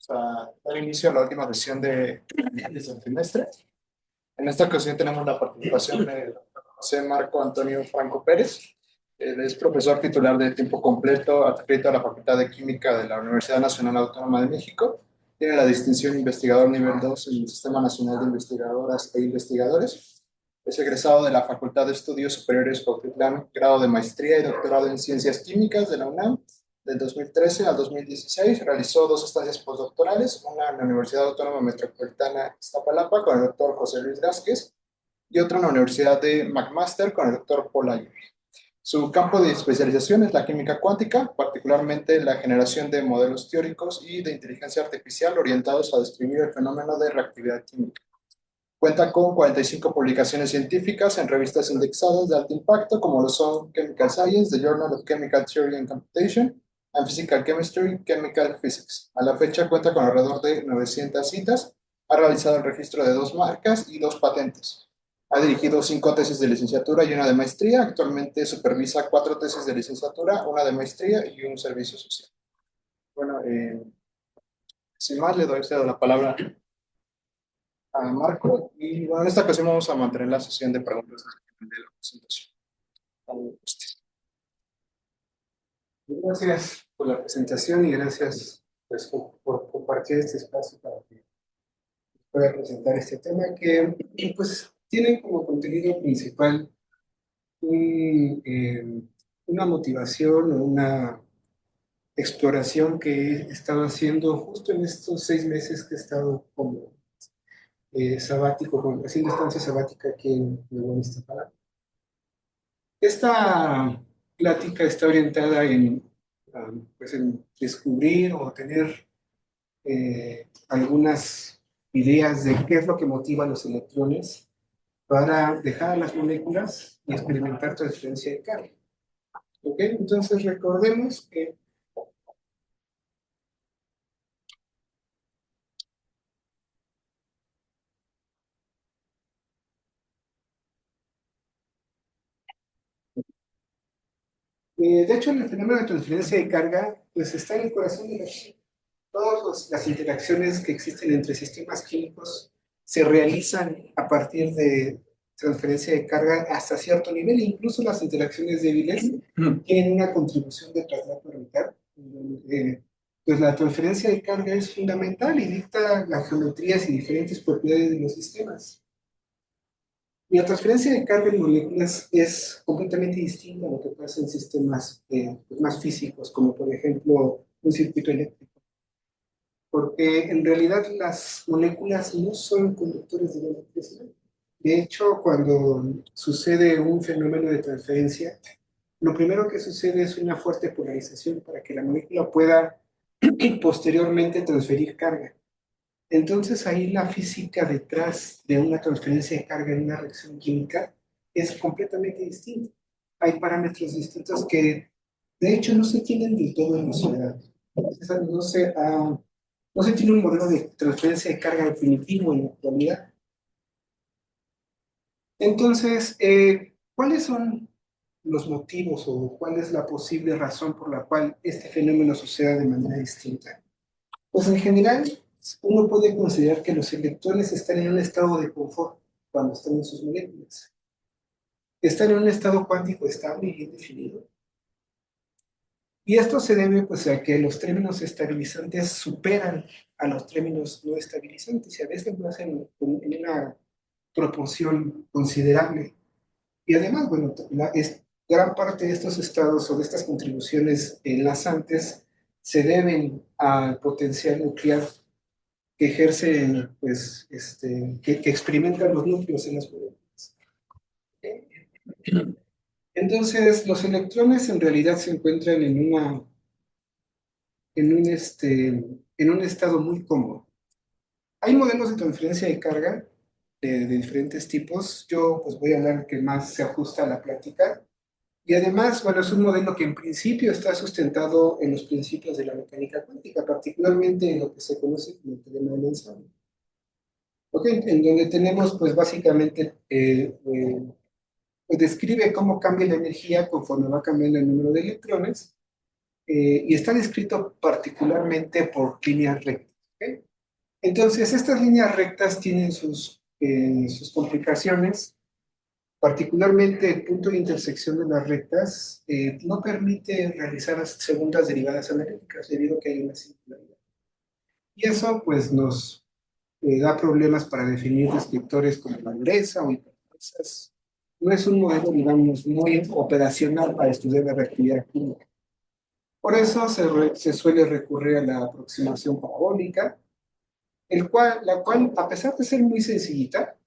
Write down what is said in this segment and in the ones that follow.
A dar inicio a la última sesión del semestre. En esta ocasión tenemos la participación de José Marco Antonio Franco Pérez. Él es profesor titular de tiempo completo adscrito a la Facultad de Química de la Universidad Nacional Autónoma de México. Tiene la distinción investigador nivel 2 en el Sistema Nacional de Investigadoras e Investigadores. Es egresado de la Facultad de Estudios Superiores Cuautitlán, grado de maestría y doctorado en Ciencias Químicas de la UNAM. Del 2013 al 2016 realizó dos estancias postdoctorales, una en la Universidad Autónoma Metropolitana Iztapalapa con el doctor José Luis Vázquez y otra en la Universidad de McMaster con el doctor Paul Ayer. Su campo de especialización es la química cuántica, particularmente la generación de modelos teóricos y de inteligencia artificial orientados a describir el fenómeno de reactividad química. Cuenta con 45 publicaciones científicas en revistas indexadas de alto impacto, como lo son Chemical Science, The Journal of Chemical Theory and Computation, and Physical Chemistry, Chemical Physics. A la fecha cuenta con alrededor de 900 citas, ha realizado el registro de 2 marcas y 2 patentes. Ha dirigido 5 tesis de licenciatura y una de maestría. Actualmente supervisa 4 tesis de licenciatura, una de maestría y un servicio social. Bueno, sin más, le doy la palabra a Marco y bueno, en esta ocasión vamos a mantener la sesión de preguntas de la presentación. Gracias por la presentación y gracias pues, por compartir este espacio para que pueda presentar este tema que pues tiene como contenido principal una motivación o una exploración que he estado haciendo justo en estos 6 meses que he estado como sabático, haciendo estancia sabática aquí en Iztapalapa. Esta plática está orientada pues en descubrir o tener algunas ideas de qué es lo que motiva a los electrones para dejar a las moléculas y experimentar transferencia de carga. ¿Ok? Entonces recordemos que de hecho el fenómeno de transferencia de carga pues está en el corazón de la química. Todas las interacciones que existen entre sistemas químicos se realizan a partir de transferencia de carga hasta cierto nivel, incluso las interacciones débiles tienen una contribución de traslado orbital. Pues la transferencia de carga es fundamental y dicta las geometrías y diferentes propiedades de los sistemas. Y la transferencia de carga en moléculas es completamente distinta a lo que pasa en sistemas más físicos, como por ejemplo un circuito eléctrico. Porque en realidad las moléculas no son conductores de la electricidad. De hecho, cuando sucede un fenómeno de transferencia, lo primero que sucede es una fuerte polarización para que la molécula pueda posteriormente transferir carga. Entonces ahí la física detrás de una transferencia de carga en una reacción química es completamente distinta. Hay parámetros distintos que de hecho no se tienen del todo elucidados. No se tiene un modelo de transferencia de carga definitivo en la actualidad. Entonces, ¿cuáles son los motivos o cuál es la posible razón por la cual este fenómeno suceda de manera distinta? Pues en general, uno puede considerar que los electrones están en un estado de confort cuando están en sus moléculas. Están en un estado cuántico estable y bien definido. Y esto se debe pues, a que los términos estabilizantes superan a los términos no estabilizantes y a veces lo hacen en una proporción considerable. Y además, bueno, gran parte de estos estados o de estas contribuciones enlazantes se deben al potencial nuclear que ejerce, pues, que experimentan los núcleos en las moléculas. Entonces, los electrones en realidad se encuentran en un estado muy cómodo. Hay modelos de transferencia de carga de diferentes tipos. Yo pues voy a hablar que más se ajusta a la plática. Y además, bueno, es un modelo que en principio está sustentado en los principios de la mecánica cuántica, particularmente en lo que se conoce como el teorema de Lenzano. ¿Ok? En donde tenemos pues básicamente pues describe cómo cambia la energía conforme va cambiando el número de electrones y está descrito particularmente por líneas rectas. ¿Ok? Entonces, estas líneas rectas tienen sus complicaciones. Particularmente el punto de intersección de las rectas no permite realizar las segundas derivadas analíticas debido a que hay una singularidad. Y eso pues nos da problemas para definir descriptores como la dureza o hipertensas. No es un modelo, digamos, muy operacional para estudiar la reactividad química. Por eso se suele recurrir a la aproximación parabólica, la cual, a pesar de ser muy sencillita,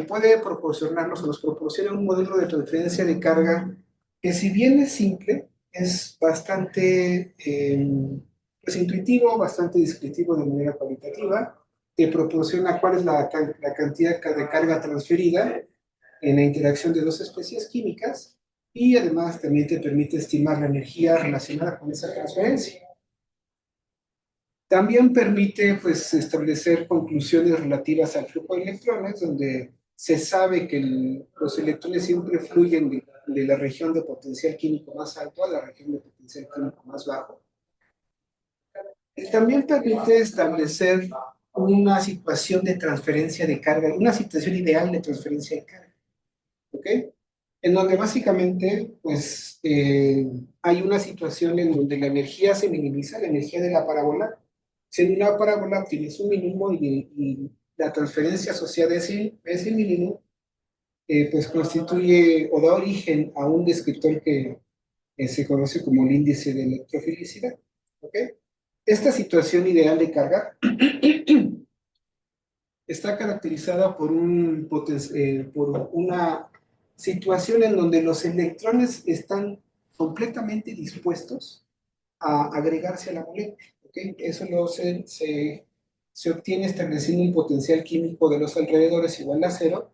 puede proporcionarnos o nos proporciona un modelo de transferencia de carga que si bien es simple, es bastante pues, intuitivo, bastante descriptivo de manera cualitativa, te proporciona cuál es la cantidad de carga transferida en la interacción de dos especies químicas y además también te permite estimar la energía relacionada con esa transferencia. También permite pues, establecer conclusiones relativas al flujo de electrones, donde se sabe que los electrones siempre fluyen de la región de potencial químico más alto a la región de potencial químico más bajo. Y también permite establecer una situación de transferencia de carga, una situación ideal de transferencia de carga, ¿ok? En donde básicamente pues, hay una situación en donde la energía se minimiza, la energía de la parábola. Si en una parábola obtienes un mínimo y la transferencia asociada a ese mínimo, pues constituye o da origen a un descriptor que se conoce como el índice de electrofilicidad. ¿Ok? Esta situación ideal de carga está caracterizada por una situación en donde los electrones están completamente dispuestos a agregarse a la molécula. ¿Okay? Eso se obtiene estableciendo un potencial químico de los alrededores igual a cero,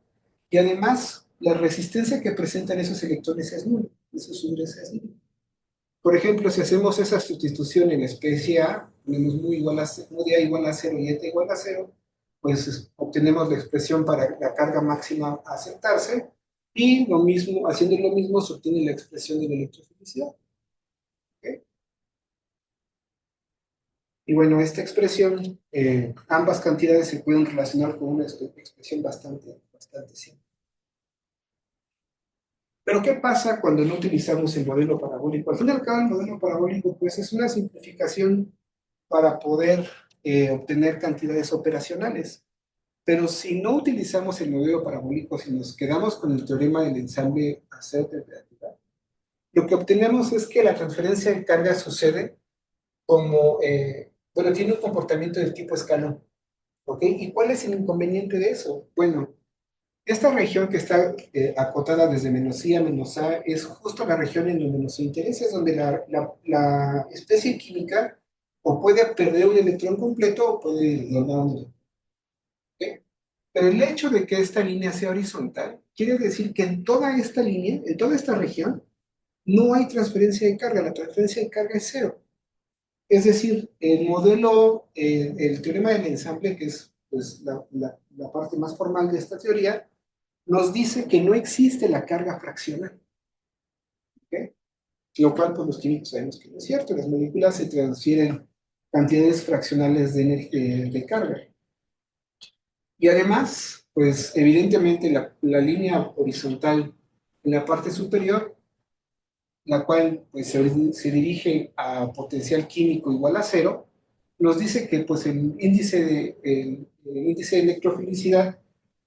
y además la resistencia que presentan esos electrones es nula, su dureza es nula. Por ejemplo, si hacemos esa sustitución en la especie A, ponemos mu de A igual a cero y eta igual a cero, pues obtenemos la expresión para la carga máxima a aceptarse, y lo mismo, haciendo lo mismo, se obtiene la expresión de la electrofilicidad. ¿Okay? Y bueno, esta expresión, ambas cantidades se pueden relacionar con una expresión bastante simple. Pero ¿qué pasa cuando no utilizamos el modelo parabólico? Al fin y al cabo, el modelo parabólico pues, es una simplificación para poder obtener cantidades operacionales. Pero si no utilizamos el modelo parabólico, si nos quedamos con el teorema del ensamble a cero temperatura, lo que obtenemos es que la transferencia de carga sucede como, bueno, tiene un comportamiento del tipo escalón. ¿Ok? ¿Y cuál es el inconveniente de eso? Bueno, esta región que está acotada desde menos I a menos A es justo la región en donde nos interesa, es donde la especie química o puede perder un electrón completo o puede donar un electrón. ¿Ok? Pero el hecho de que esta línea sea horizontal quiere decir que en toda esta línea, en toda esta región, no hay transferencia de carga, la transferencia de carga es cero. Es decir, el modelo, el teorema del ensamble, que es pues, la parte más formal de esta teoría, nos dice que no existe la carga fraccional. ¿Okay? Lo cual, pues los químicos sabemos que no es cierto. Las moléculas se transfieren cantidades fraccionales de carga. Y además, pues evidentemente la línea horizontal en la parte superior, la cual pues, se dirige a potencial químico igual a cero, nos dice que pues, el índice de electrofilicidad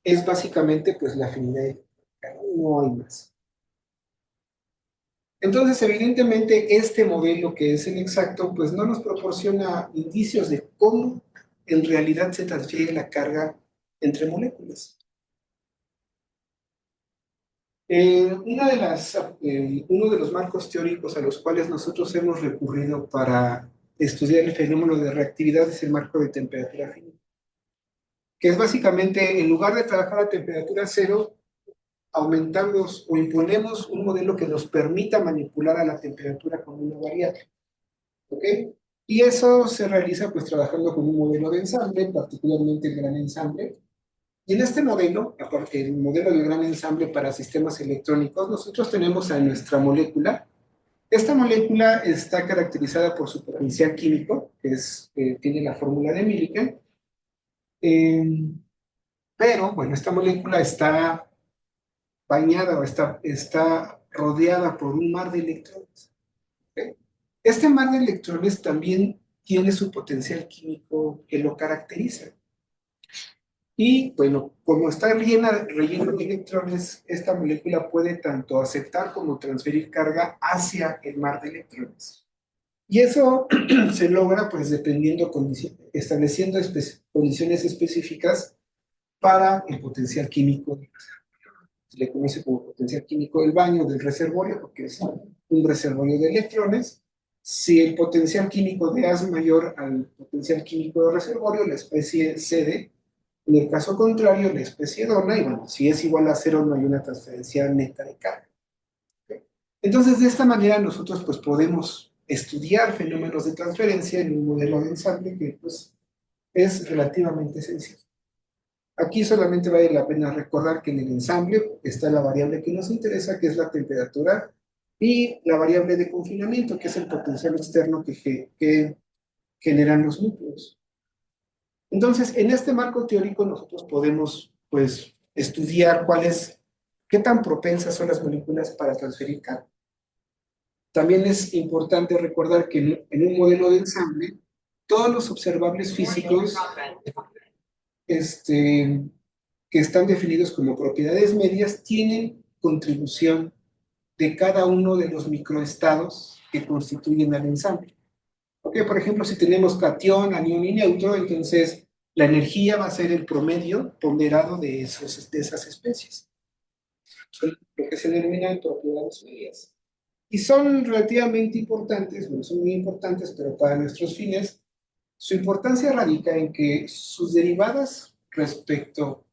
es básicamente pues, la afinidad eléctrica, no hay más. Entonces, evidentemente, este modelo que es el exacto, pues no nos proporciona indicios de cómo en realidad se transfiere la carga entre moléculas. Uno de los marcos teóricos a los cuales nosotros hemos recurrido para estudiar el fenómeno de reactividad es el marco de temperatura finita, que es básicamente, en lugar de trabajar a temperatura cero, aumentamos o imponemos un modelo que nos permita manipular a la temperatura con una variable. ¿Ok? Y eso se realiza pues trabajando con un modelo de ensamble, particularmente el gran ensamble. Y en este modelo, aparte el modelo del gran ensamble para sistemas electrónicos, nosotros tenemos a nuestra molécula. Esta molécula está caracterizada por su potencial químico, que tiene la fórmula de Millikan. Pero, bueno, esta molécula está bañada o está rodeada por un mar de electrones. ¿Ok? Este mar de electrones también tiene su potencial químico que lo caracteriza. Y bueno, como está rellena de electrones, esta molécula puede tanto aceptar como transferir carga hacia el mar de electrones. Y eso se logra pues dependiendo, estableciendo condiciones específicas para el potencial químico. Se le conoce como potencial químico del baño del reservorio, porque es un reservorio de electrones. Si el potencial químico de A es mayor al potencial químico del reservorio, la especie cede. En el caso contrario, la especie dona, y bueno, si es igual a cero, no hay una transferencia neta de carga. ¿Okay? Entonces, de esta manera nosotros pues podemos estudiar fenómenos de transferencia en un modelo de ensamble que pues es relativamente sencillo. Aquí solamente vale la pena recordar que en el ensamble está la variable que nos interesa, que es la temperatura, y la variable de confinamiento, que es el potencial externo que generan los núcleos. Entonces, en este marco teórico nosotros podemos, pues, estudiar qué tan propensas son las moléculas para transferir carga. También es importante recordar que en un modelo de ensamble, todos los observables físicos que están definidos como propiedades medias tienen contribución de cada uno de los microestados que constituyen al ensamble. Okay, por ejemplo, si tenemos cation, anión y neutro, entonces la energía va a ser el promedio ponderado de esas especies. Son lo que se denominan propiedades medias. Y son relativamente importantes, bueno, son muy importantes, pero para nuestros fines, su importancia radica en que sus derivadas respecto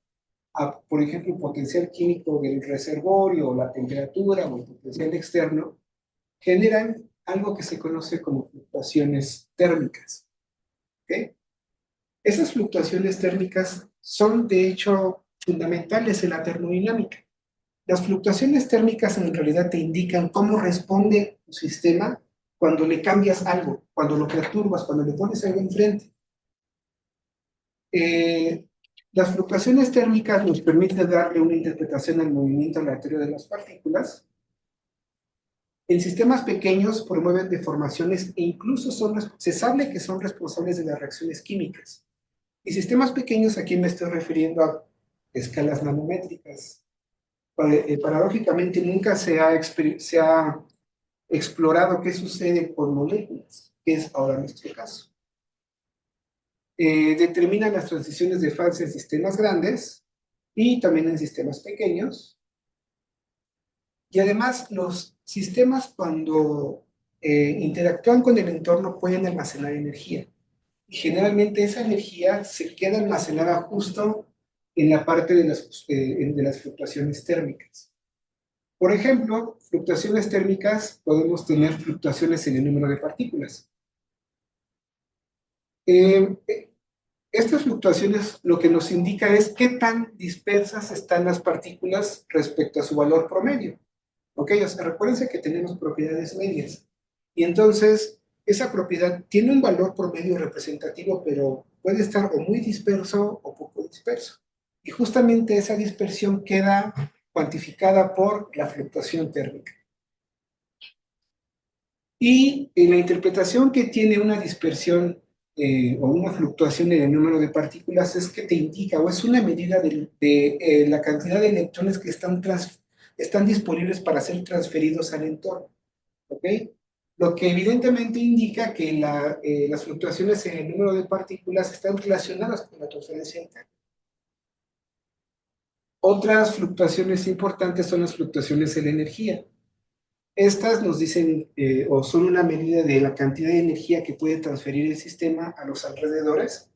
a, por ejemplo, el potencial químico del reservorio, o la temperatura, o el potencial externo, generan algo que se conoce como fluctuaciones térmicas. ¿Okay? Esas fluctuaciones térmicas son, de hecho, fundamentales en la termodinámica. Las fluctuaciones térmicas en realidad te indican cómo responde tu sistema cuando le cambias algo, cuando lo perturbas, cuando le pones algo enfrente. Las fluctuaciones térmicas nos permiten darle una interpretación al movimiento aleatorio de las partículas. En sistemas pequeños promueven deformaciones e incluso se sabe que son responsables de las reacciones químicas. Y sistemas pequeños, aquí me estoy refiriendo a escalas nanométricas. Paradójicamente, nunca se ha explorado qué sucede con moléculas, que es ahora nuestro caso. Determinan las transiciones de fase en sistemas grandes y también en sistemas pequeños. Y además, los sistemas cuando interactúan con el entorno pueden almacenar energía. Y generalmente esa energía se queda almacenada justo en la parte de las fluctuaciones térmicas. Por ejemplo, fluctuaciones térmicas, podemos tener fluctuaciones en el número de partículas. Estas fluctuaciones lo que nos indica es qué tan dispersas están las partículas respecto a su valor promedio. ¿Ok? O sea, recuérdense que tenemos propiedades medias. Y entonces, esa propiedad tiene un valor promedio representativo, pero puede estar o muy disperso o poco disperso. Y justamente esa dispersión queda cuantificada por la fluctuación térmica. Y la interpretación que tiene una dispersión o una fluctuación en el número de partículas es que te indica, o es una medida de la cantidad de electrones que están disponibles para ser transferidos al entorno. ¿Ok? Lo que evidentemente indica que las fluctuaciones en el número de partículas están relacionadas con la transferencia interna. Otras fluctuaciones importantes son las fluctuaciones en la energía. Estas nos dicen, o son una medida de la cantidad de energía que puede transferir el sistema a los alrededores.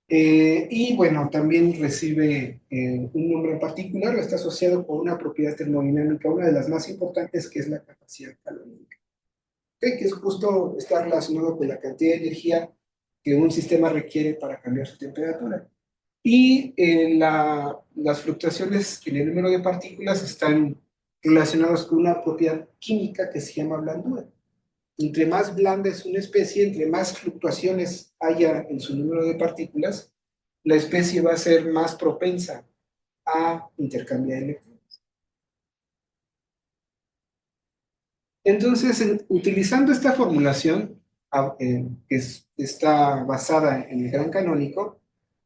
Y bueno, también recibe un nombre en particular, está asociado con una propiedad termodinámica, una de las más importantes, que es la capacidad calórica, que es justo, está relacionado con la cantidad de energía que un sistema requiere para cambiar su temperatura. Y las fluctuaciones en el número de partículas están relacionados con una propiedad química que se llama blandura. entre más blanda es una especie, entre más fluctuaciones haya en su número de partículas, la especie va a ser más propensa a intercambiar electrones. Entonces, utilizando esta formulación, está basada en el gran canónico,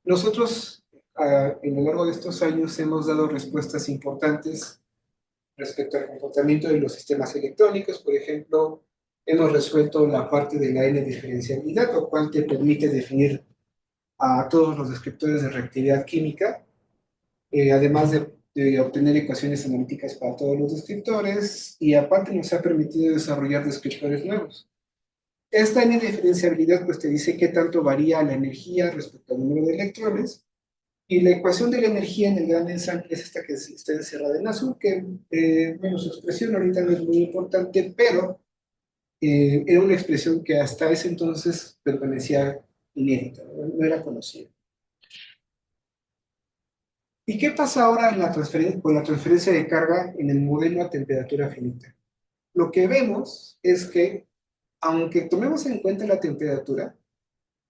nosotros en lo largo de estos años hemos dado respuestas importantes respecto al comportamiento de los sistemas electrónicos. Por ejemplo, hemos resuelto la parte de la N-diferenciabilidad, lo cual te permite definir a todos los descriptores de reactividad química, además de obtener ecuaciones analíticas para todos los descriptores, y aparte nos ha permitido desarrollar descriptores nuevos. Esta N-diferenciabilidad pues te dice qué tanto varía la energía respecto al número de electrones, y la ecuación de la energía en el gran ensamble es esta que está encerrada en azul, que, bueno, su expresión ahorita no es muy importante, pero era una expresión que hasta ese entonces permanecía inédita, no era conocida. ¿Y qué pasa ahora en con la transferencia de carga en el modelo a temperatura finita? Lo que vemos es que, aunque tomemos en cuenta la temperatura,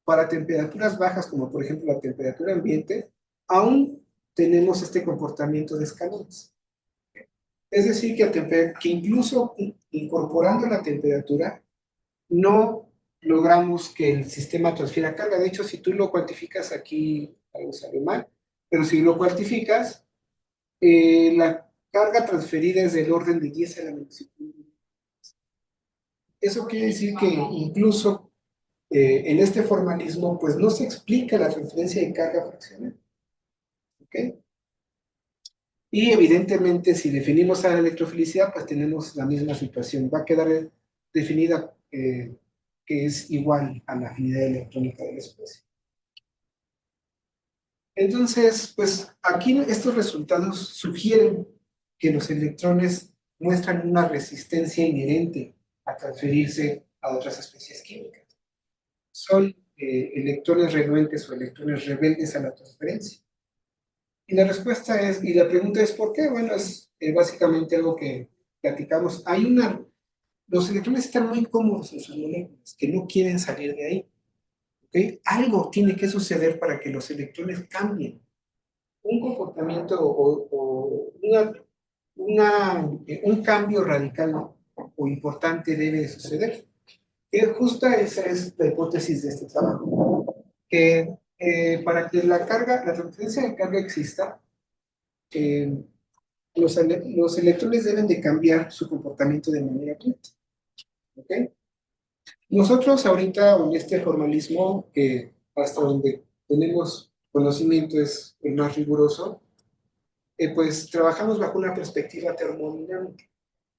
para temperaturas bajas, como por ejemplo la temperatura ambiente, aún tenemos este comportamiento de escalones. Es decir, que incluso incorporando la temperatura, no logramos que el sistema transfiera carga. De hecho, si tú lo cuantificas aquí, algo sale mal, pero si lo cuantificas, la carga transferida es del orden de 10 a la menos 5. Eso quiere decir que incluso en este formalismo, pues no se explica la transferencia de carga fraccional. ¿Ok? Y evidentemente, si definimos a la electrofilicidad, pues tenemos la misma situación. Va a quedar definida que es igual a la afinidad electrónica de la especie. Entonces, pues aquí estos resultados sugieren que los electrones muestran una resistencia inherente a transferirse a otras especies químicas. Son electrones renuentes o electrones rebeldes a la transferencia. Y la respuesta es, y la pregunta es ¿por qué? Bueno, es básicamente algo que platicamos. Los electrones están muy cómodos en sus moléculas, que no quieren salir de ahí. ¿Okay? Algo tiene que suceder para que los electrones cambien. Un comportamiento o un cambio radical o importante debe suceder. Que justa esa es la hipótesis de este trabajo. Que para que la transferencia de carga exista, eh, los electrones deben de cambiar su comportamiento de manera crítica. ¿Okay? Nosotros ahorita en este formalismo, hasta donde tenemos conocimiento es el más riguroso, pues trabajamos bajo una perspectiva termodinámica.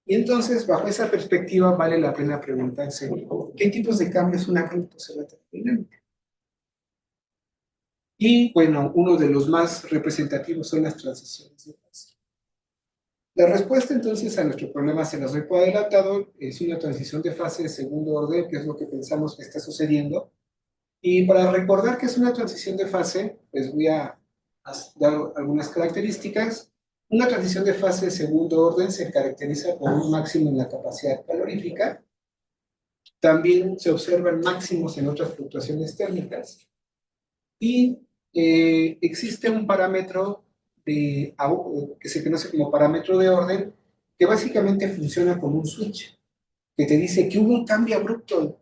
Y entonces, bajo esa perspectiva, vale la pena preguntarse, ¿qué tipos de cambios una criptosfera termodinámica? Y bueno, uno de los más representativos son las transiciones de fase. La respuesta entonces a nuestro problema se las doy por adelantado, es una transición de fase de segundo orden, que es lo que pensamos que está sucediendo. Y para recordar que es una transición de fase, les voy a dar algunas características. Una transición de fase de segundo orden se caracteriza por un máximo en la capacidad calorífica. También se observan máximos en otras fluctuaciones térmicas. Y existe un parámetro que se conoce como parámetro de orden, que básicamente funciona como un switch, que te dice que hubo un cambio abrupto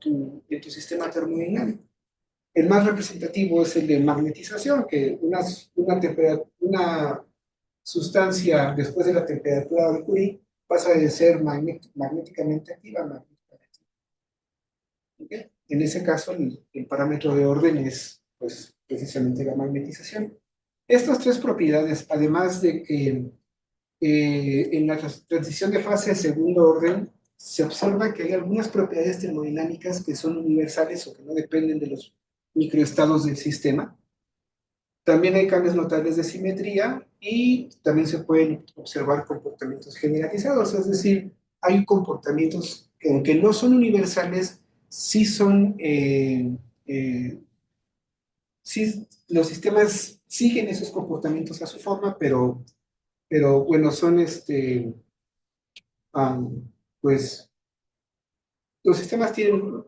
en tu sistema termodinámico. El más representativo es el de magnetización, que una sustancia después de la temperatura de Curie pasa de ser magnéticamente activa a magnéticamente activa. ¿Okay? En ese caso, el parámetro de orden es pues, precisamente la magnetización. Estas tres propiedades, además de que en la transición de fase de segundo orden, se observa que hay algunas propiedades termodinámicas que son universales o que no dependen de los microestados del sistema. También hay cambios notables de simetría y también se pueden observar comportamientos generalizados, es decir, hay comportamientos que aunque no son universales, sí son, sí, los sistemas siguen esos comportamientos a su forma, pero bueno, son pues los sistemas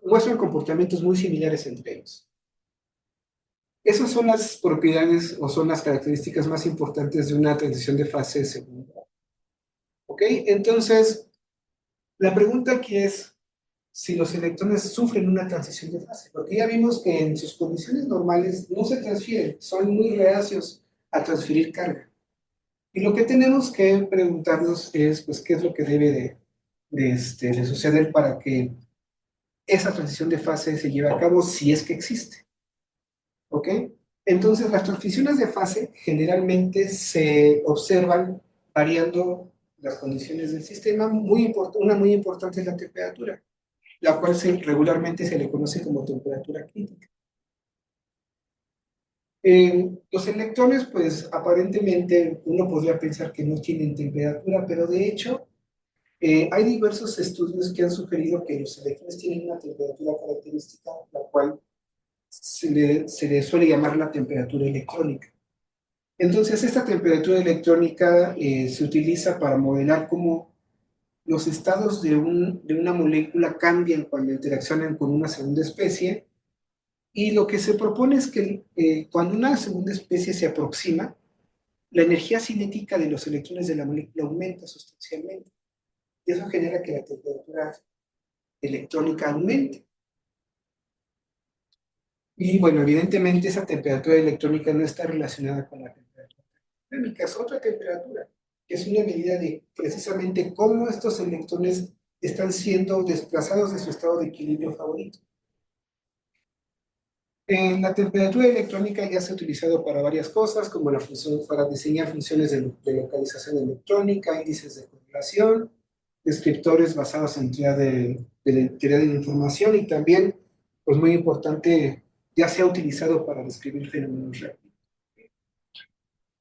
muestran comportamientos muy similares entre ellos. Esas son las propiedades o son las características más importantes de una transición de fase segunda. ¿Ok? Entonces, la pregunta aquí es si los electrones sufren una transición de fase, porque ya vimos que en sus condiciones normales no se transfieren, son muy reacios a transferir carga. Y lo que tenemos que preguntarnos es, pues, qué es lo que debe de suceder para que esa transición de fase se lleve a cabo si es que existe. ¿Ok? Entonces, las transiciones de fase generalmente se observan variando las condiciones del sistema. Una muy importante es la temperatura, la cual regularmente se le conoce como temperatura crítica. Los electrones, pues aparentemente uno podría pensar que no tienen temperatura, pero de hecho hay diversos estudios que han sugerido que los electrones tienen una temperatura característica, la cual se le suele llamar la temperatura electrónica. Entonces, esta temperatura electrónica se utiliza para modelar cómo los estados de una molécula cambian cuando interaccionan con una segunda especie. Y lo que se propone es que cuando una segunda especie se aproxima, la energía cinética de los electrones de la molécula aumenta sustancialmente. Y eso genera que la temperatura electrónica aumente. Y bueno, evidentemente esa temperatura electrónica no está relacionada con la temperatura térmica, es otra temperatura, que es una medida de precisamente cómo estos electrones están siendo desplazados de su estado de equilibrio favorito. La temperatura electrónica ya se ha utilizado para varias cosas, como la función para diseñar funciones de localización electrónica, índices de correlación, descriptores basados en teoría de la información y también, pues muy importante, ya se ha utilizado para describir fenómenos reactivos.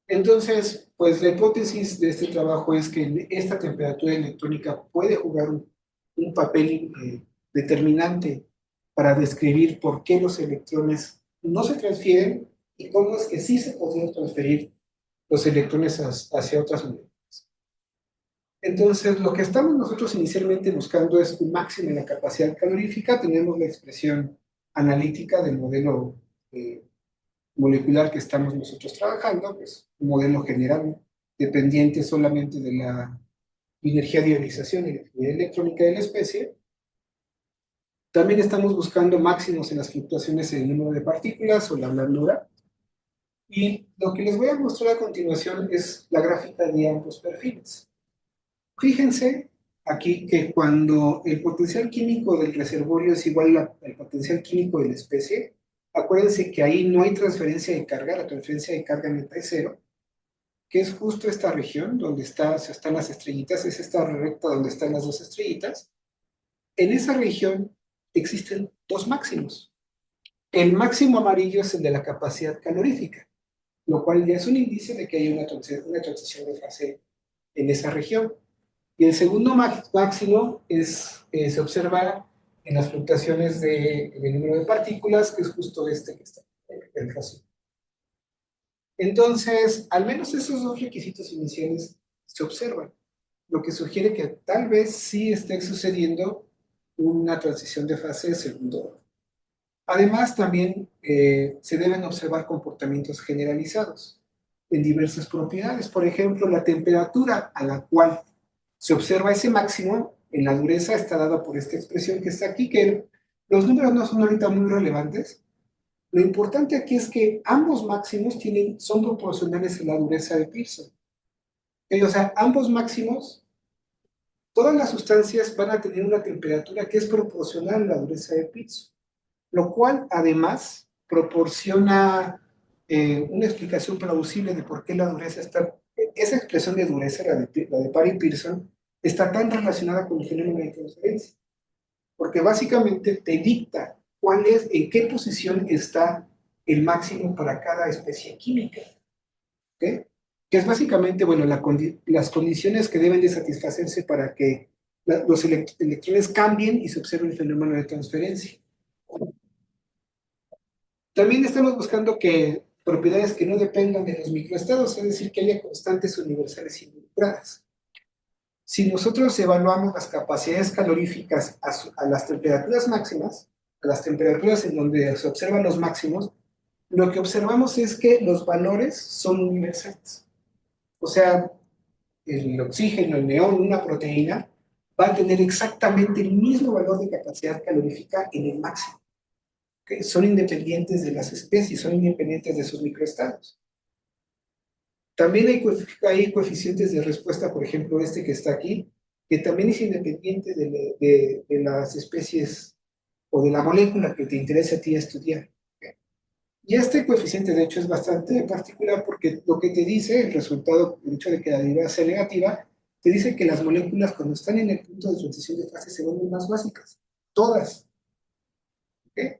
Entonces, pues la hipótesis de este trabajo es que esta temperatura electrónica puede jugar un papel determinante para describir por qué los electrones no se transfieren y cómo es que sí se podrían transferir los electrones hacia otras moléculas. Entonces, lo que estamos nosotros inicialmente buscando es un máximo en la capacidad calorífica. Tenemos la expresión analítica del modelo molecular que estamos nosotros trabajando, que es un modelo general dependiente solamente de la energía de ionización y la actividad electrónica de la especie. También estamos buscando máximos en las fluctuaciones en el número de partículas o la blandura. Y lo que les voy a mostrar a continuación es la gráfica de ambos perfiles. Fíjense aquí que cuando el potencial químico del reservorio es igual al potencial químico de la especie, acuérdense que ahí no hay transferencia de carga, la transferencia de carga neta es cero, que es justo esta región donde están las estrellitas, es esta recta donde están las dos estrellitas. En esa región existen dos máximos. El máximo amarillo es el de la capacidad calorífica, lo cual ya es un indicio de que hay una transición de fase en esa región. Y el segundo máximo se observa en las fluctuaciones del número de partículas, que es justo este que está en el azul. Entonces, al menos esos dos requisitos iniciales se observan, lo que sugiere que tal vez sí esté sucediendo una transición de fase de segundo orden. Además, también se deben observar comportamientos generalizados en diversas propiedades. Por ejemplo, la temperatura a la cual se observa ese máximo en la dureza está dada por esta expresión que está aquí, que los números no son ahorita muy relevantes. Lo importante aquí es que ambos máximos son proporcionales a la dureza de Pearson. O sea, ambos máximos, todas las sustancias van a tener una temperatura que es proporcional a la dureza de Pearson, lo cual además proporciona una explicación plausible de por qué la dureza está, esa expresión de dureza, la de Parry-Pearson, está tan relacionada con el fenómeno de transferencia, porque básicamente te dicta en qué posición está el máximo para cada especie química, ¿ok? Que es básicamente, bueno, las condiciones que deben de satisfacerse para que los electrones cambien y se observe el fenómeno de transferencia. También estamos buscando propiedades que no dependan de los microestados, es decir, que haya constantes universales involucradas. Si nosotros evaluamos las capacidades caloríficas a las temperaturas máximas, a las temperaturas en donde se observan los máximos, lo que observamos es que los valores son universales. O sea, el oxígeno, el neón, una proteína, va a tener exactamente el mismo valor de capacidad calorífica en el máximo. ¿Okay? Son independientes de las especies, son independientes de sus microestados. También hay coeficientes de respuesta, por ejemplo, este que está aquí, que también es independiente de las especies o de la molécula que te interesa a ti estudiar. ¿Okay? Y este coeficiente, de hecho, es bastante particular porque lo que te dice, el resultado, el hecho de que la derivada sea negativa, te dice que las moléculas cuando están en el punto de transición de fase se vuelven más básicas. Todas. ¿Okay?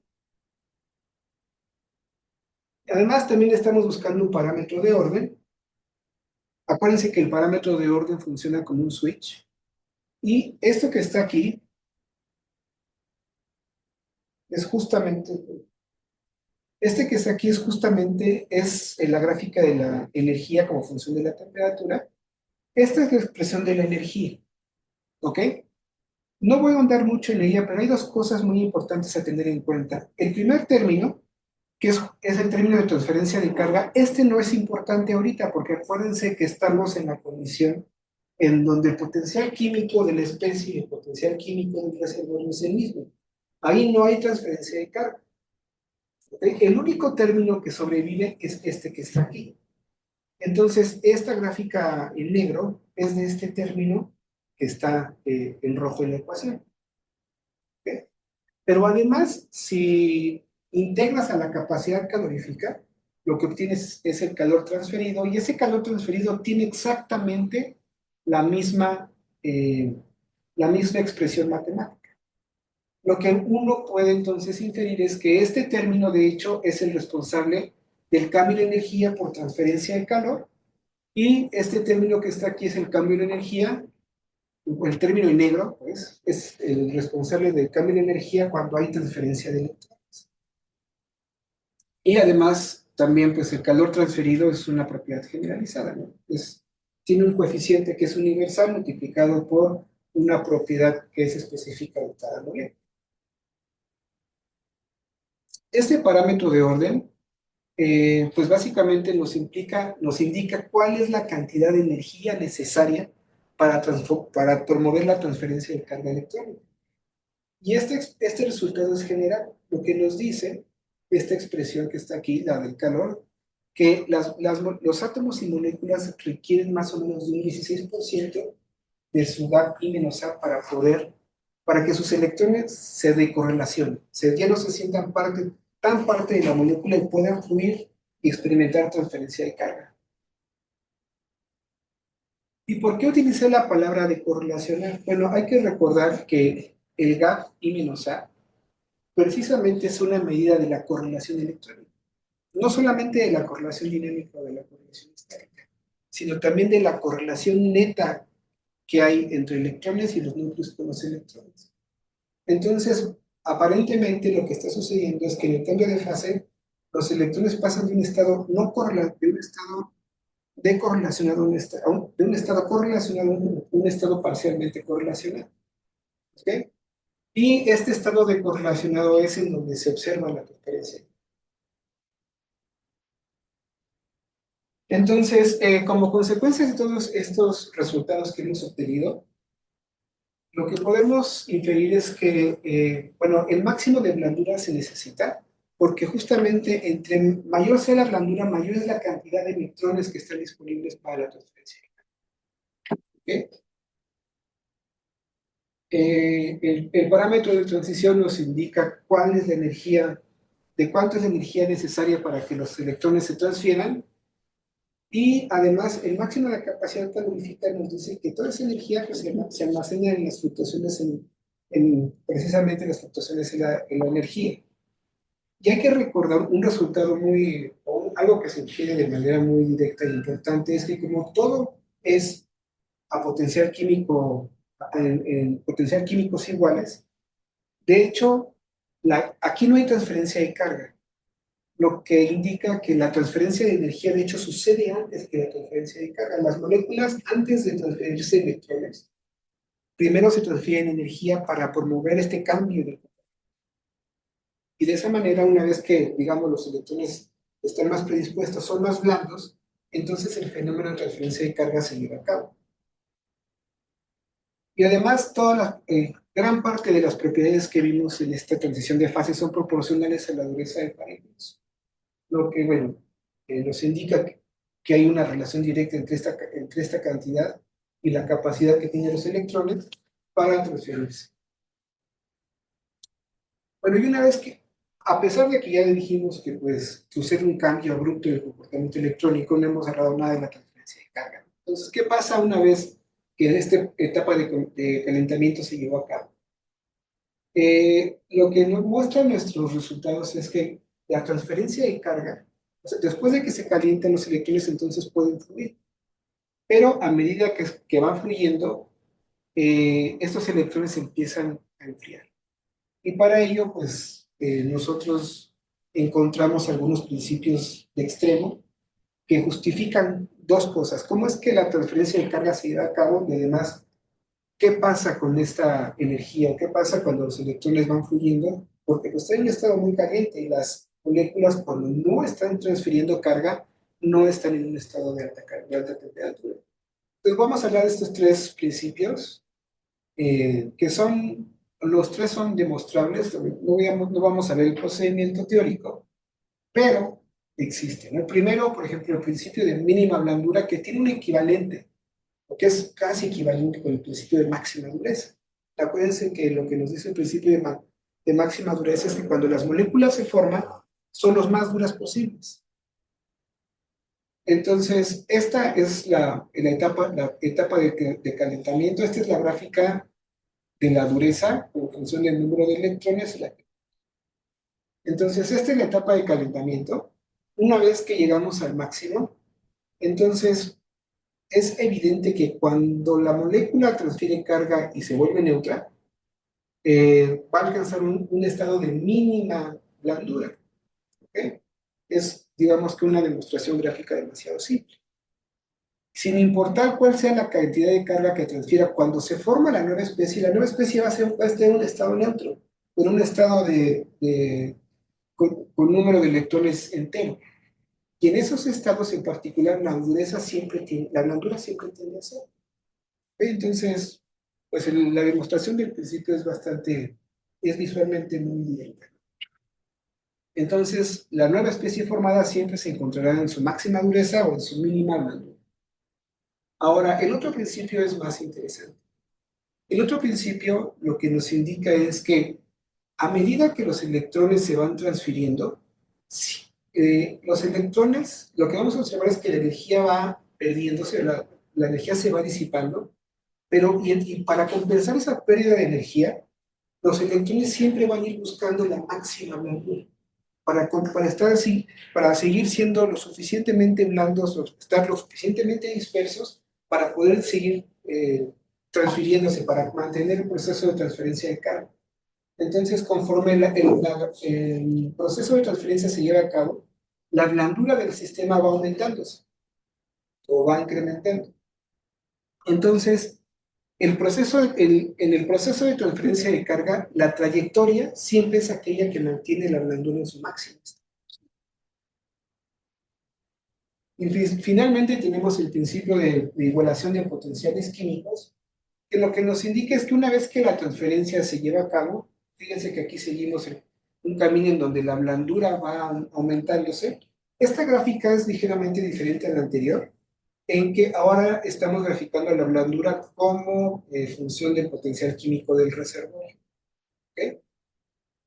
Además, también estamos buscando un parámetro de orden. Acuérdense que el parámetro de orden funciona como un switch. Y esto que está aquí es justamente, este que está aquí es justamente, es la gráfica de la energía como función de la temperatura. Esta es la expresión de la energía, ¿ok? No voy a ahondar mucho en ella, pero hay dos cosas muy importantes a tener en cuenta. El primer término, que es el término de transferencia de carga, este no es importante ahorita, porque acuérdense que estamos en la condición en donde el potencial químico de la especie y el potencial químico del reservorio es el mismo. Ahí no hay transferencia de carga. ¿Okay? El único término que sobrevive es este que está aquí. Entonces, esta gráfica en negro es de este término que está en rojo en la ecuación. ¿Okay? Pero además, si integras a la capacidad calorífica, lo que obtienes es el calor transferido, y ese calor transferido tiene exactamente la misma, eh, la misma expresión matemática. Lo que uno puede entonces inferir es que este término, de hecho, es el responsable del cambio de energía por transferencia de calor, y este término que está aquí es el cambio de energía, o el término en negro, pues, es el responsable del cambio de energía cuando hay transferencia de electrones. Y además, también, pues, el calor transferido es una propiedad generalizada, ¿no? Tiene un coeficiente que es universal multiplicado por una propiedad que es específica de cada molécula. Este parámetro de orden pues básicamente nos indica cuál es la cantidad de energía necesaria para promover la transferencia de carga electrónica. Y este resultado es general. Lo que nos dice esta expresión que está aquí, la del calor, que los átomos y moléculas requieren más o menos de un 16% de su GAP I menos A para que sus electrones se decorrelacionen, ya no se sientan tan parte de la molécula y puedan fluir y experimentar transferencia de carga. ¿Y por qué utilicé la palabra decorrelacionar? Bueno, hay que recordar que el GAP I menos A precisamente es una medida de la correlación electrónica, no solamente de la correlación dinámica o de la correlación estática, sino también de la correlación neta que hay entre electrones y los núcleos con los electrones. Entonces, aparentemente lo que está sucediendo es que en el cambio de fase, los electrones pasan de un estado no correlacionado, de un estado decorrelacionado de un estado correlacionado a un estado parcialmente correlacionado. ¿Okay? Y este estado decorrelacionado es en donde se observa la transferencia. Entonces, como consecuencia de todos estos resultados que hemos obtenido, lo que podemos inferir es que, bueno, el máximo de blandura se necesita porque justamente entre mayor sea la blandura, mayor es la cantidad de electrones que están disponibles para la transferencia. ¿Okay? El parámetro de transición nos indica cuál es la energía, de cuánto es la energía necesaria para que los electrones se transfieran, y además el máximo de la capacidad calorífica nos dice que toda esa energía pues, se almacena en las fluctuaciones precisamente las fluctuaciones en la energía. Y hay que recordar un resultado algo que se infiere de manera muy directa e importante, es que como todo es a potencial químico, en potencial químicos iguales, de hecho, aquí no hay transferencia de carga, lo que indica que la transferencia de energía, de hecho, sucede antes que la transferencia de carga. Las moléculas, antes de transferirse electrones, primero se transfiere energía para promover este cambio. Y de esa manera, una vez que, digamos, los electrones están más predispuestos, son más blandos, entonces el fenómeno de transferencia de carga se lleva a cabo. Y además, gran parte de las propiedades que vimos en esta transición de fase son proporcionales a la dureza de paréntesis, lo que, bueno, nos indica que hay una relación directa entre esta cantidad y la capacidad que tienen los electrones para transferirse. Bueno, y una vez que, a pesar de que ya le dijimos que pues sucede un cambio abrupto del comportamiento electrónico, no hemos hablado nada de la transferencia de carga. Entonces, ¿qué pasa una vez que esta etapa de calentamiento se llevó a cabo? Lo que nos muestran nuestros resultados es que la transferencia de carga, o sea, después de que se calientan los electrones, entonces pueden fluir. Pero a medida que van fluyendo, estos electrones empiezan a enfriar. Y para ello, pues, nosotros encontramos algunos principios de extremo que justifican dos cosas. ¿Cómo es que la transferencia de carga se lleva a cabo? Y además, ¿qué pasa con esta energía? ¿Qué pasa cuando los electrones van fluyendo? Porque pues, está en un estado muy caliente y las moléculas cuando no están transfiriendo carga, no están en un estado de alta temperatura. Entonces vamos a hablar de estos tres principios que son, los tres son demostrables, no vamos a ver el procedimiento teórico, pero existen. El primero, por ejemplo, el principio de mínima blandura, que tiene un equivalente, o que es casi equivalente con el principio de máxima dureza. Acuérdense que lo que nos dice el principio de máxima dureza es que cuando las moléculas se forman, son los más duras posibles. Entonces, esta es la etapa de calentamiento. Esta es la gráfica de la dureza en función del número de electrones. Entonces, esta es la etapa de calentamiento. Una vez que llegamos al máximo, entonces es evidente que cuando la molécula transfiere carga y se vuelve neutra, va a alcanzar un estado de mínima blandura. ¿Okay? Es, digamos que una demostración gráfica demasiado simple. Sin importar cuál sea la cantidad de carga que transfiera, cuando se forma la nueva especie va a estar en un estado neutro, con un estado con número de electrones entero. Y en esos estados en particular, la blandura siempre tiende a ser. Entonces, pues la demostración del principio es visualmente muy directa. Entonces, la nueva especie formada siempre se encontrará en su máxima dureza o en su mínima blandura. Ahora, el otro principio es más interesante. El otro principio lo que nos indica es que a medida que los electrones se van transfiriendo, los electrones, lo que vamos a observar es que la energía va perdiéndose, la energía se va disipando, pero y para compensar esa pérdida de energía, los electrones siempre van a ir buscando la máxima blandura, para estar así, para seguir siendo lo suficientemente blandos, estar lo suficientemente dispersos para poder seguir transfiriéndose, para mantener el proceso de transferencia de carga. Entonces, conforme el proceso de transferencia se lleva a cabo, la blandura del sistema va aumentándose o va incrementando. Entonces, en el proceso de transferencia de carga, la trayectoria siempre es aquella que mantiene la blandura en su máximo. Y finalmente tenemos el principio de igualación de potenciales químicos, que lo que nos indica es que una vez que la transferencia se lleva a cabo, fíjense que aquí seguimos un camino en donde la blandura va aumentándose. Esta gráfica es ligeramente diferente a la anterior, en que ahora estamos graficando la blandura como función del potencial químico del reservorio. ¿Okay?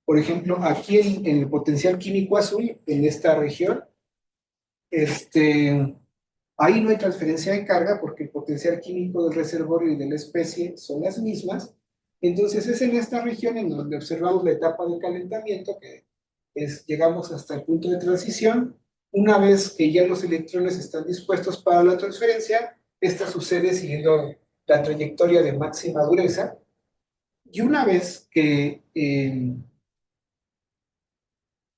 Por ejemplo, aquí en el potencial químico azul, en esta región, ahí no hay transferencia de carga porque el potencial químico del reservorio y de la especie son las mismas. Entonces es en esta región en donde observamos la etapa de calentamiento, que llegamos hasta el punto de transición. Una vez que ya los electrones están dispuestos para la transferencia, esta sucede siguiendo la trayectoria de máxima dureza. Y una vez que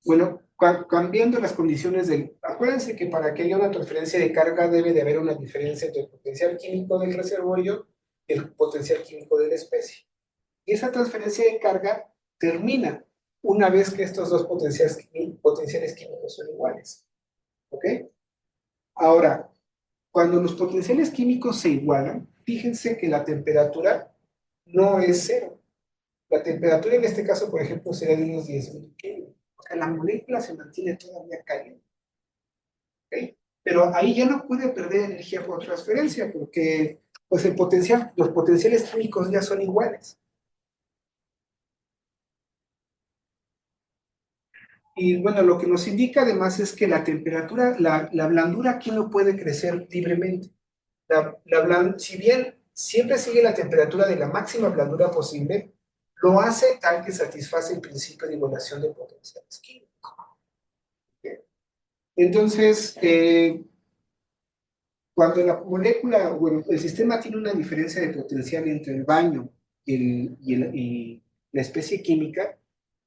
bueno, cambiando las condiciones del... Acuérdense que para que haya una transferencia de carga debe de haber una diferencia entre el potencial químico del reservorio el potencial químico de la especie. Y esa transferencia de carga termina una vez que estos dos potenciales químicos son iguales. ¿Ok? Ahora, cuando los potenciales químicos se igualan, fíjense que la temperatura no es cero. La temperatura en este caso, por ejemplo, será de unos 10.000 kelvin. O sea, la molécula se mantiene todavía caliente. ¿Ok? Pero ahí ya no puede perder energía por transferencia porque pues los potenciales químicos ya son iguales. Y bueno, lo que nos indica además es que la temperatura, la blandura aquí no puede crecer libremente. Si bien siempre sigue la temperatura de la máxima blandura posible, lo hace tal que satisface el principio de igualación de potenciales químicos. Entonces, cuando la molécula, bueno, el sistema tiene una diferencia de potencial entre el baño y la especie química,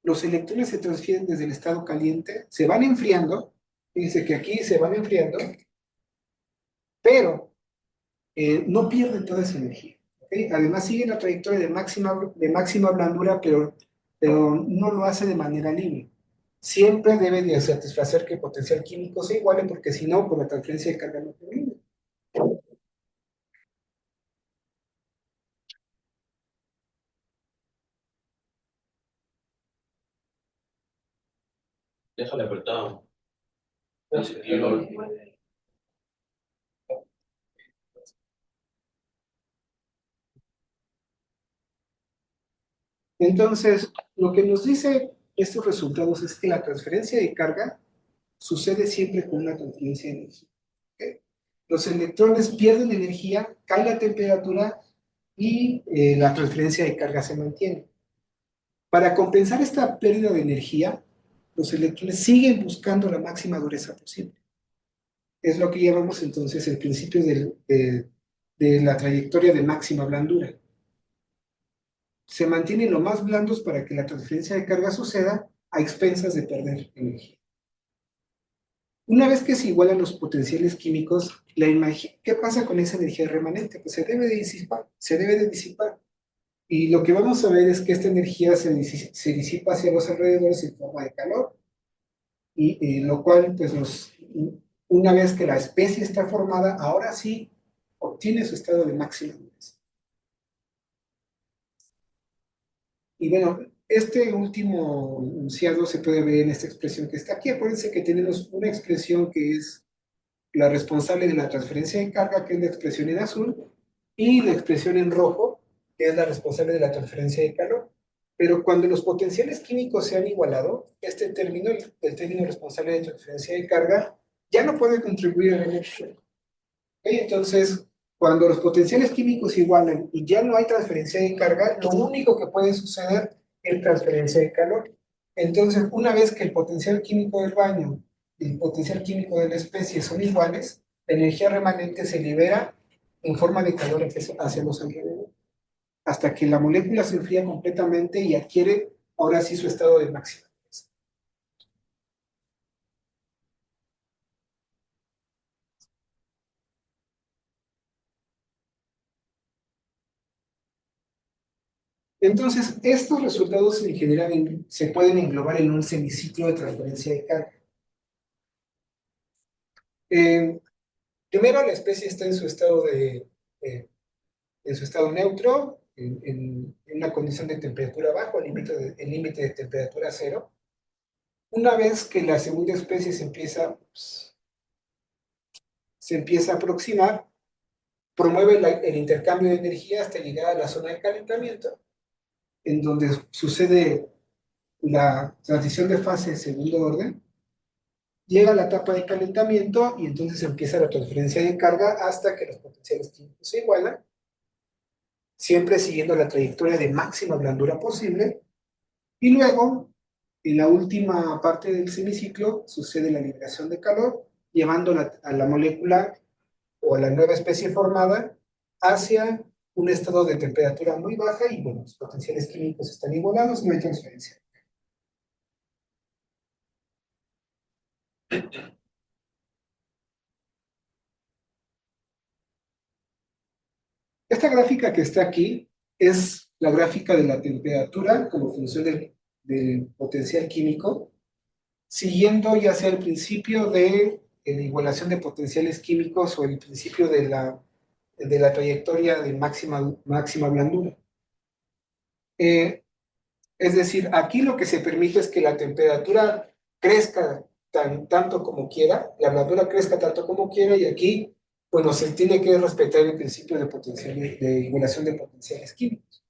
los electrones se transfieren desde el estado caliente, se van enfriando, fíjense que aquí se van enfriando, pero no pierden toda esa energía. ¿Okay? Además sigue la trayectoria de máxima blandura, pero no lo hace de manera libre. Siempre debe de satisfacer que el potencial químico se iguale, porque si no, por la transferencia de carga no termina. Déjale apretado. Entonces, lo que nos dice estos resultados es que la transferencia de carga sucede siempre con una transferencia de energía. ¿Okay? Los electrones pierden energía, cae la temperatura y la transferencia de carga se mantiene. Para compensar esta pérdida de energía, los electrones siguen buscando la máxima dureza posible. Es lo que llamamos entonces el principio de la trayectoria de máxima blandura. Se mantienen lo más blandos para que la transferencia de carga suceda a expensas de perder energía. Una vez que se igualan los potenciales químicos, ¿qué pasa con esa energía remanente? Pues se debe de disipar. Y lo que vamos a ver es que esta energía se disipa hacia los alrededores en forma de calor, y lo cual, pues, una vez que la especie está formada, ahora sí obtiene su estado de máxima dureza. Y bueno, este último enunciado se puede ver en esta expresión que está aquí. Acuérdense que tenemos una expresión que es la responsable de la transferencia de carga, que es la expresión en azul, y la expresión en rojo, que es la responsable de la transferencia de calor. Pero cuando los potenciales químicos se han igualado, este término, el término responsable de transferencia de carga, ya no puede contribuir a la energía. ¿Okay? Entonces, cuando los potenciales químicos se igualan y ya no hay transferencia de carga, lo único que puede suceder es transferencia de calor. Entonces, una vez que el potencial químico del baño y el potencial químico de la especie son iguales, la energía remanente se libera en forma de calor hacia los alrededores, hasta que la molécula se enfría completamente y adquiere ahora sí su estado de máxima. Entonces, estos resultados en general se pueden englobar en un semiciclo de transferencia de carga. Eh, Primero, la especie está en su estado neutro, en una condición de temperatura bajo, el límite de temperatura cero. Una vez que la segunda especie se empieza a aproximar, promueve el intercambio de energía hasta llegar a la zona de calentamiento, en donde sucede la transición de fase de segundo orden. Llega a la etapa de calentamiento y entonces empieza la transferencia de carga hasta que los potenciales químicos se igualan, siempre siguiendo la trayectoria de máxima blandura posible. Y luego, en la última parte del semiciclo, sucede la liberación de calor, llevando a la molécula o a la nueva especie formada hacia un estado de temperatura muy baja y, bueno, los potenciales químicos están igualados, no hay transferencia. Esta gráfica que está aquí es la gráfica de la temperatura como función del potencial químico, siguiendo ya sea el principio de igualación de potenciales químicos o el principio de la trayectoria de máxima blandura. Eh, es decir, aquí lo que se permite es que la temperatura crezca tanto como quiera, la blandura crezca tanto como quiera, y aquí, bueno, se tiene que respetar el principio de igualación de potenciales químicos.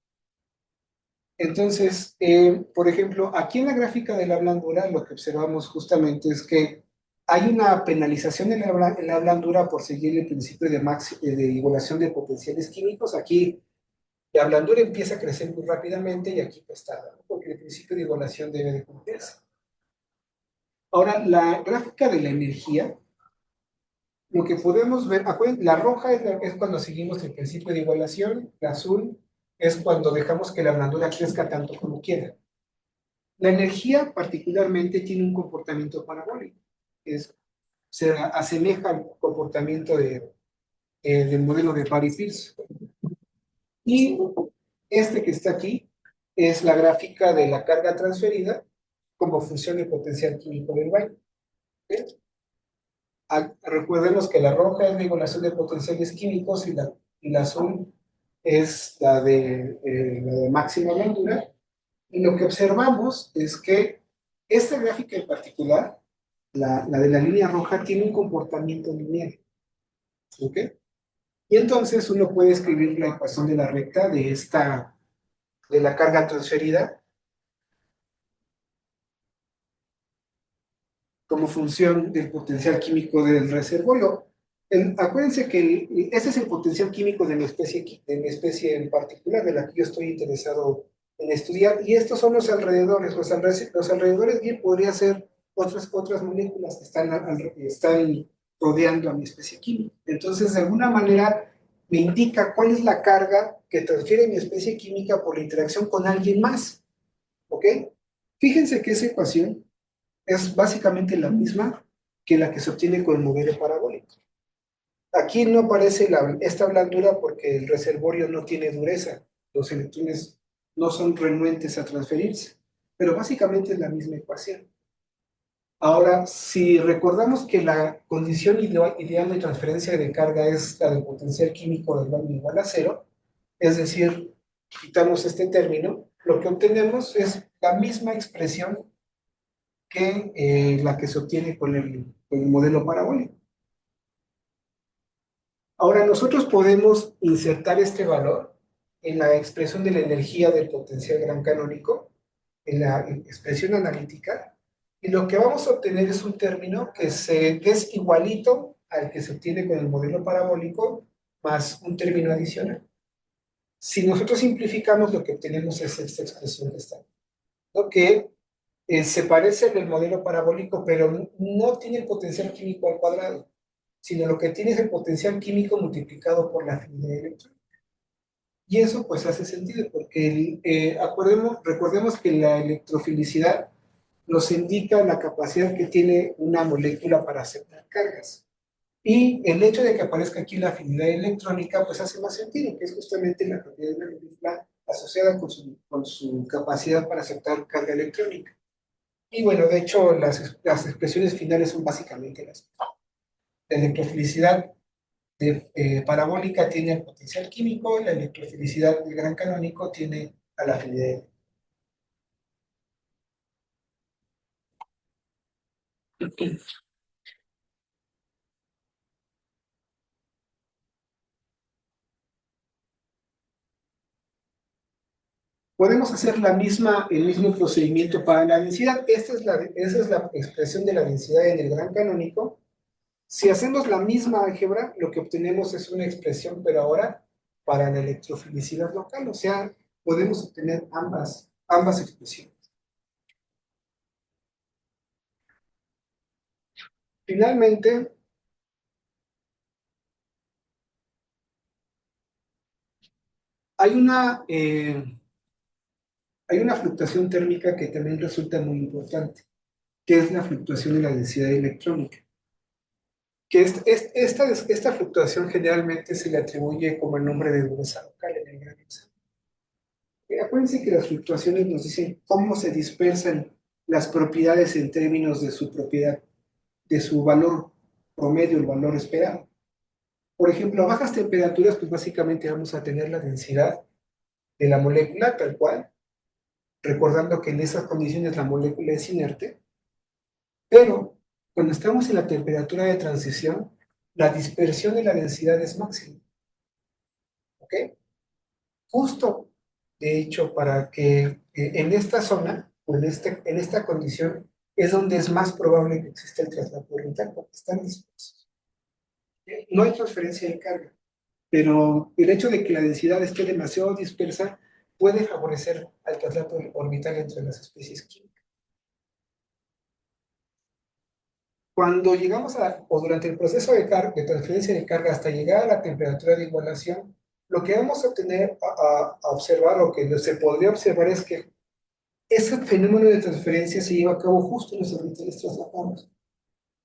Entonces, por ejemplo, aquí en la gráfica de la blandura, lo que observamos justamente es que hay una penalización en la blandura por seguir el principio de igualación de potenciales químicos. Aquí la blandura empieza a crecer muy rápidamente y aquí pues tarda, ¿no? Porque el principio de igualación debe de cumplirse. Ahora, la gráfica de la energía, lo que podemos ver, la roja es cuando seguimos el principio de igualación, la azul es cuando dejamos que la blandura crezca tanto como quiera. La energía particularmente tiene un comportamiento parabólico, se asemeja al comportamiento del modelo de Parry-Pearce. Y este que está aquí es la gráfica de la carga transferida como función del potencial químico del baño. ¿Sí? Recordemos que la roja es la igualación de potenciales químicos y la azul es la de máxima blandura. Y lo que observamos es que esta gráfica en particular, la de la línea roja, tiene un comportamiento lineal. ¿Ok? Y entonces uno puede escribir la ecuación de la recta de la carga transferida como función del potencial químico del reservorio. Acuérdense que ese es el potencial químico de mi especie en particular, de la que yo estoy interesado en estudiar, y estos son los alrededores. Los alrededores bien podría ser otras moléculas que están rodeando a mi especie química. Entonces, de alguna manera, me indica cuál es la carga que transfiere mi especie química por la interacción con alguien más. ¿Ok? Fíjense que esa ecuación es básicamente la misma que la que se obtiene con el modelo parabólico. Aquí no aparece esta blandura porque el reservorio no tiene dureza, los electrones no son renuentes a transferirse, pero básicamente es la misma ecuación. Ahora, si recordamos que la condición ideal de transferencia de carga es la del potencial químico del baño igual a cero, es decir, quitamos este término, lo que obtenemos es la misma expresión que la que se obtiene con el modelo parabólico. Ahora, nosotros podemos insertar este valor en la expresión de la energía del potencial gran canónico, en la expresión analítica, y lo que vamos a obtener es un término que es igualito al que se obtiene con el modelo parabólico, más un término adicional. Si nosotros simplificamos, lo que obtenemos es esta expresión que está, ¿no? Que se parece al del modelo parabólico, pero no tiene el potencial químico al cuadrado, sino lo que tiene es el potencial químico multiplicado por la afinidad electrónica. Y eso pues hace sentido, porque recordemos que la electrofilicidad nos indica la capacidad que tiene una molécula para aceptar cargas. Y el hecho de que aparezca aquí la afinidad electrónica pues hace más sentido, que es justamente la propiedad de la molécula asociada con su capacidad para aceptar carga electrónica. Y bueno, de hecho, las expresiones finales son básicamente las mismas. La electrofilicidad parabólica tiene el potencial químico, la electrofilicidad del gran canónico tiene a la afinidad. Podemos hacer el mismo procedimiento para la densidad. Esa es la expresión de la densidad en el gran canónico. Si hacemos la misma álgebra, lo que obtenemos es una expresión, pero ahora para la electrofilicidad local. O sea, podemos obtener ambas expresiones. Finalmente, hay una, eh, hay una fluctuación térmica que también resulta muy importante, que es la fluctuación de la densidad electrónica, que esta fluctuación generalmente se le atribuye como el nombre de dureza local en el granizo. Acuérdense que las fluctuaciones nos dicen cómo se dispersan las propiedades en términos de su propiedad, de su valor promedio, el valor esperado. Por ejemplo, a bajas temperaturas, pues básicamente vamos a tener la densidad de la molécula tal cual, recordando que en esas condiciones la molécula es inerte, pero cuando estamos en la temperatura de transición, la dispersión de la densidad es máxima. ¿Ok? Justo, de hecho, para que en esta zona, o en esta condición, es donde es más probable que exista el traslado orbital, porque están dispersos. No hay transferencia de carga, pero el hecho de que la densidad esté demasiado dispersa puede favorecer al traslado orbital entre las especies químicas. Cuando llegamos o durante el proceso de transferencia de carga hasta llegar a la temperatura de igualación, lo que vamos a obtener, a observar, o que se podría observar, es que ese fenómeno de transferencia se lleva a cabo justo en los orbitales traslapados.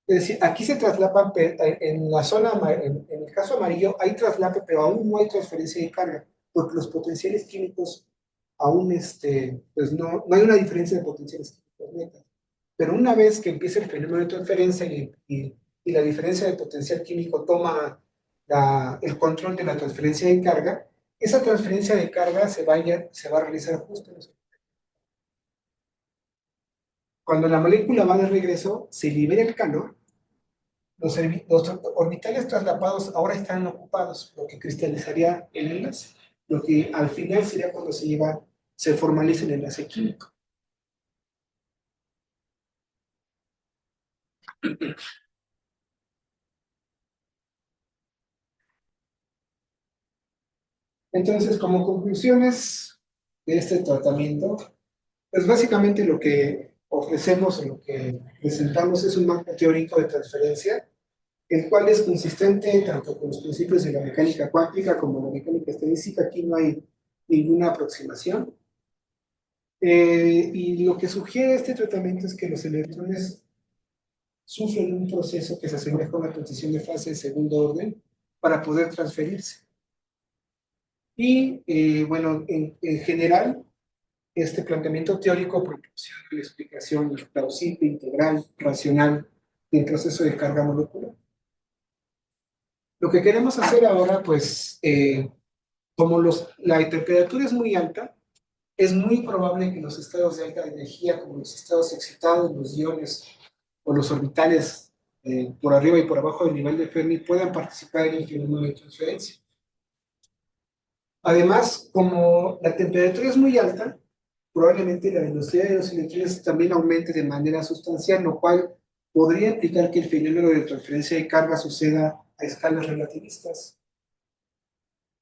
Es decir, aquí se traslapan, en la zona, en el caso amarillo, hay traslape, pero aún no hay transferencia de carga, porque los potenciales químicos aún, pues no hay una diferencia de potenciales químicos netas. Pero una vez que empieza el fenómeno de transferencia y la diferencia de potencial químico toma el control de la transferencia de carga, esa transferencia de carga se va a realizar justo en los. Cuando la molécula va de regreso, se libera el calor. Los orbitales traslapados ahora están ocupados, lo que cristalizaría el enlace, lo que al final sería cuando se formaliza el enlace químico. Entonces, como conclusiones de este tratamiento, pues básicamente lo que ofrecemos o lo que presentamos es un marco teórico de transferencia, el cual es consistente tanto con los principios de la mecánica cuántica como la mecánica estadística. Aquí no hay ninguna aproximación. Y lo que sugiere este tratamiento es que los electrones sufren un proceso que se asemeja a una transición de fase de segundo orden para poder transferirse. Y bueno, en general, este planteamiento teórico proporciona la explicación plausible, integral, racional del proceso de carga molecular. Lo que queremos hacer ahora, pues, como la temperatura es muy alta, es muy probable que los estados de alta energía, como los estados excitados, los iones o los orbitales por arriba y por abajo del nivel de Fermi, puedan participar en el fenómeno de transferencia. Además, como la temperatura es muy alta, probablemente la velocidad de los electrones también aumente de manera sustancial, lo cual podría implicar que el fenómeno de transferencia de carga suceda a escalas relativistas.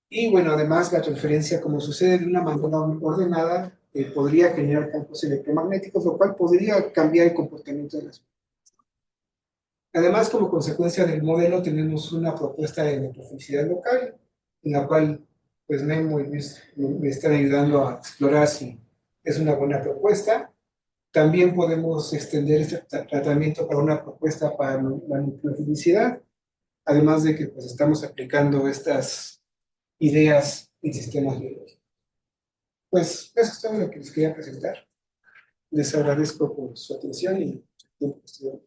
Y bueno, además la transferencia, como sucede de una manera ordenada, podría generar campos electromagnéticos, lo cual podría cambiar el comportamiento de las. Además, como consecuencia del modelo, tenemos una propuesta de electroficidad local, en la cual pues Memo y Luis me están ayudando a explorar si es una buena propuesta. También podemos extender este tratamiento para una propuesta para la nucleofilicidad, además de que pues estamos aplicando estas ideas en sistemas biológicos. Pues eso es todo lo que les quería presentar. Les agradezco por su atención y su tiempo que estuvieron.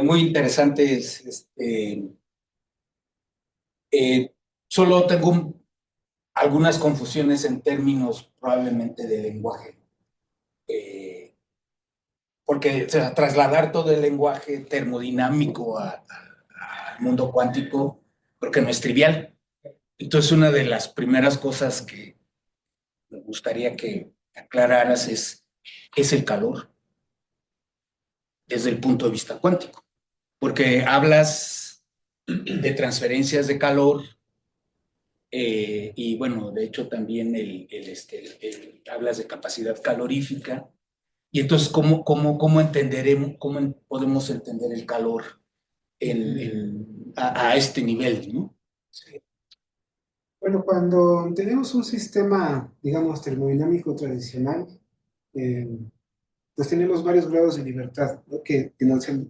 Muy interesantes. Eh, Solo tengo algunas confusiones en términos probablemente de lenguaje. Porque o sea, trasladar todo el lenguaje termodinámico al mundo cuántico creo que no es trivial. Entonces, una de las primeras cosas que me gustaría que aclararas es el calor desde el punto de vista cuántico. Porque hablas de transferencias de calor y bueno, de hecho también hablas de capacidad calorífica. Y entonces, ¿cómo entenderemos, cómo podemos entender el calor a este nivel, ¿no? Sí. Bueno, cuando tenemos un sistema, digamos, termodinámico tradicional, eh, pues tenemos varios grados de libertad, ¿no?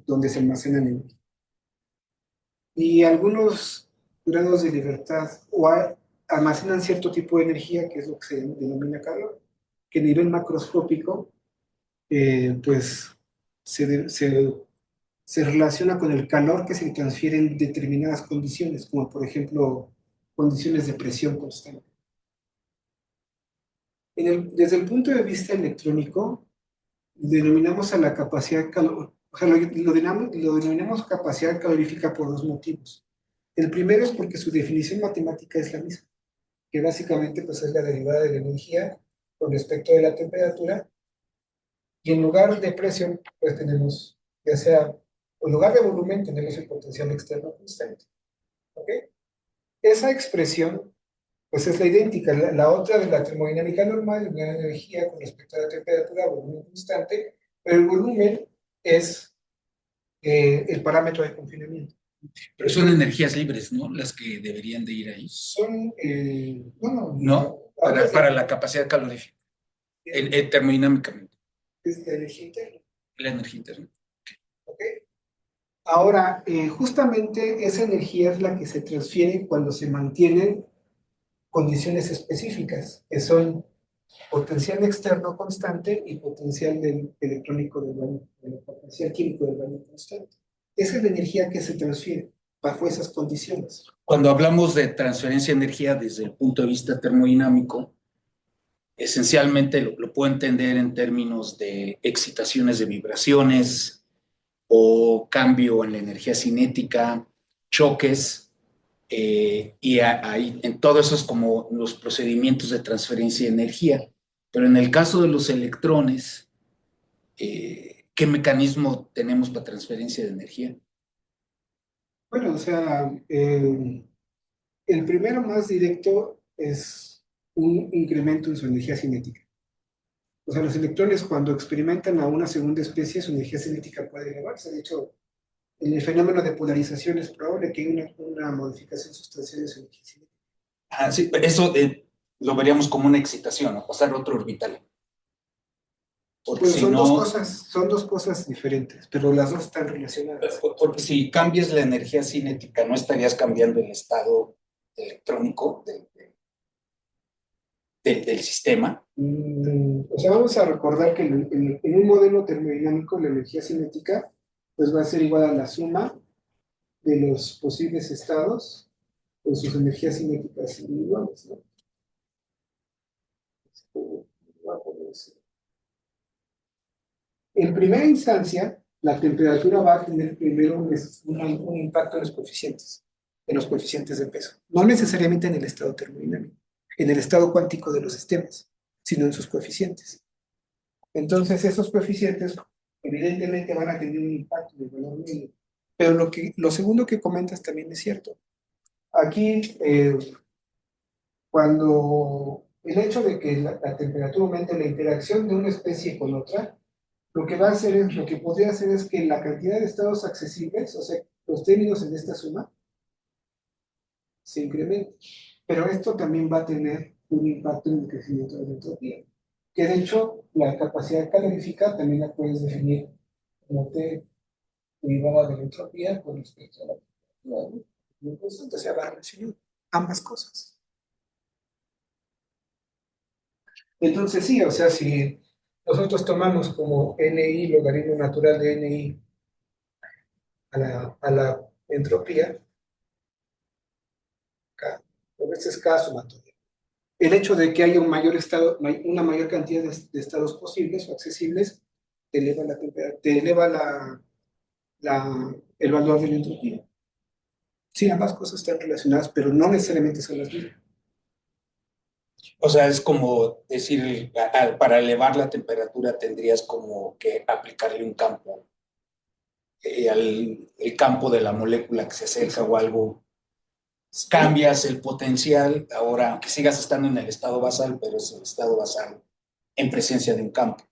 Donde se almacenan energía. Y algunos grados de libertad almacenan cierto tipo de energía, que es lo que se denomina calor, que a nivel macroscópico, pues se relaciona con el calor que se transfiere en determinadas condiciones, como por ejemplo condiciones de presión constante. Desde el punto de vista electrónico, denominamos a la capacidad o sea, lo denominamos capacidad calorífica por dos motivos. El primero es porque su definición matemática es la misma, que básicamente pues, es la derivada de la energía con respecto de la temperatura, y en lugar de presión, pues tenemos, ya sea, o en lugar de volumen, tenemos el potencial externo constante. ¿Ok? Esa expresión, pues es la idéntica. La otra de la termodinámica normal, la energía con respecto a la temperatura, volumen constante, pero el volumen es el parámetro de confinamiento. Pero son energías libres, ¿no? Las que deberían de ir ahí. Son, bueno, ¿No? Para la capacidad calorífica, termodinámicamente, es la energía interna. la energía interna. ¿Ok? Ahora, justamente esa energía es la que se transfiere cuando se mantienen condiciones específicas, que son potencial externo constante y potencial electrónico del baño, potencial químico del baño constante. Esa es la energía que se transfiere bajo esas condiciones. Cuando hablamos de transferencia de energía desde el punto de vista termodinámico, esencialmente lo puedo entender en términos de excitaciones de vibraciones o cambio en la energía cinética, choques, y ahí en todo eso es como los procedimientos de transferencia de energía. Pero en el caso de los electrones, ¿qué mecanismo tenemos para transferencia de energía? Bueno, o sea, el primero más directo es un incremento en su energía cinética. O sea, los electrones cuando experimentan a una segunda especie, su energía cinética puede elevarse. De hecho, en el fenómeno de polarización es probable que haya una modificación sustancial de su energía cinética. Ah, sí, eso lo veríamos como una excitación, ¿no? Pasar otro orbital. Porque Bueno, si no, son dos cosas diferentes, pero las dos están relacionadas. porque si cambias la energía cinética, no estarías cambiando el estado electrónico del sistema. O sea, vamos a recordar que en un modelo termodinámico la energía cinética pues va a ser igual a la suma de los posibles estados con sus energías cinéticas individuales, ¿no? En primera instancia, la temperatura va a tener primero un impacto en los coeficientes de peso. No necesariamente en el estado termodinámico, en el estado cuántico de los sistemas, sino en sus coeficientes. Entonces, esos coeficientes evidentemente van a tener un impacto en el valor medio. Pero lo segundo que comentas también es cierto. Aquí, cuando el hecho de que la temperatura aumente, la interacción de una especie con otra, lo que podría hacer es que la cantidad de estados accesibles, o sea, los términos en esta suma, se incrementen. Pero esto también va a tener un impacto en el crecimiento de la entropía, que de hecho la capacidad calorífica también la puedes definir como T derivada de la entropía con respecto a la temperatura, ¿no? O sea, va a relacionar ambas cosas. Entonces sí, o sea, si nosotros tomamos como NI, logaritmo natural de NI a la entropía, K, pero este es K sumatorio. El hecho de que haya una mayor cantidad de estados posibles o accesibles te eleva la temperatura, te eleva el valor de la entropía. Sí, ambas cosas están relacionadas, pero no necesariamente son las mismas. O sea, es como decir, para elevar la temperatura tendrías como que aplicarle un campo, el campo de la molécula que se acerca o algo. Cambias el potencial, ahora aunque sigas estando en el estado basal, pero es el estado basal en presencia de un campo.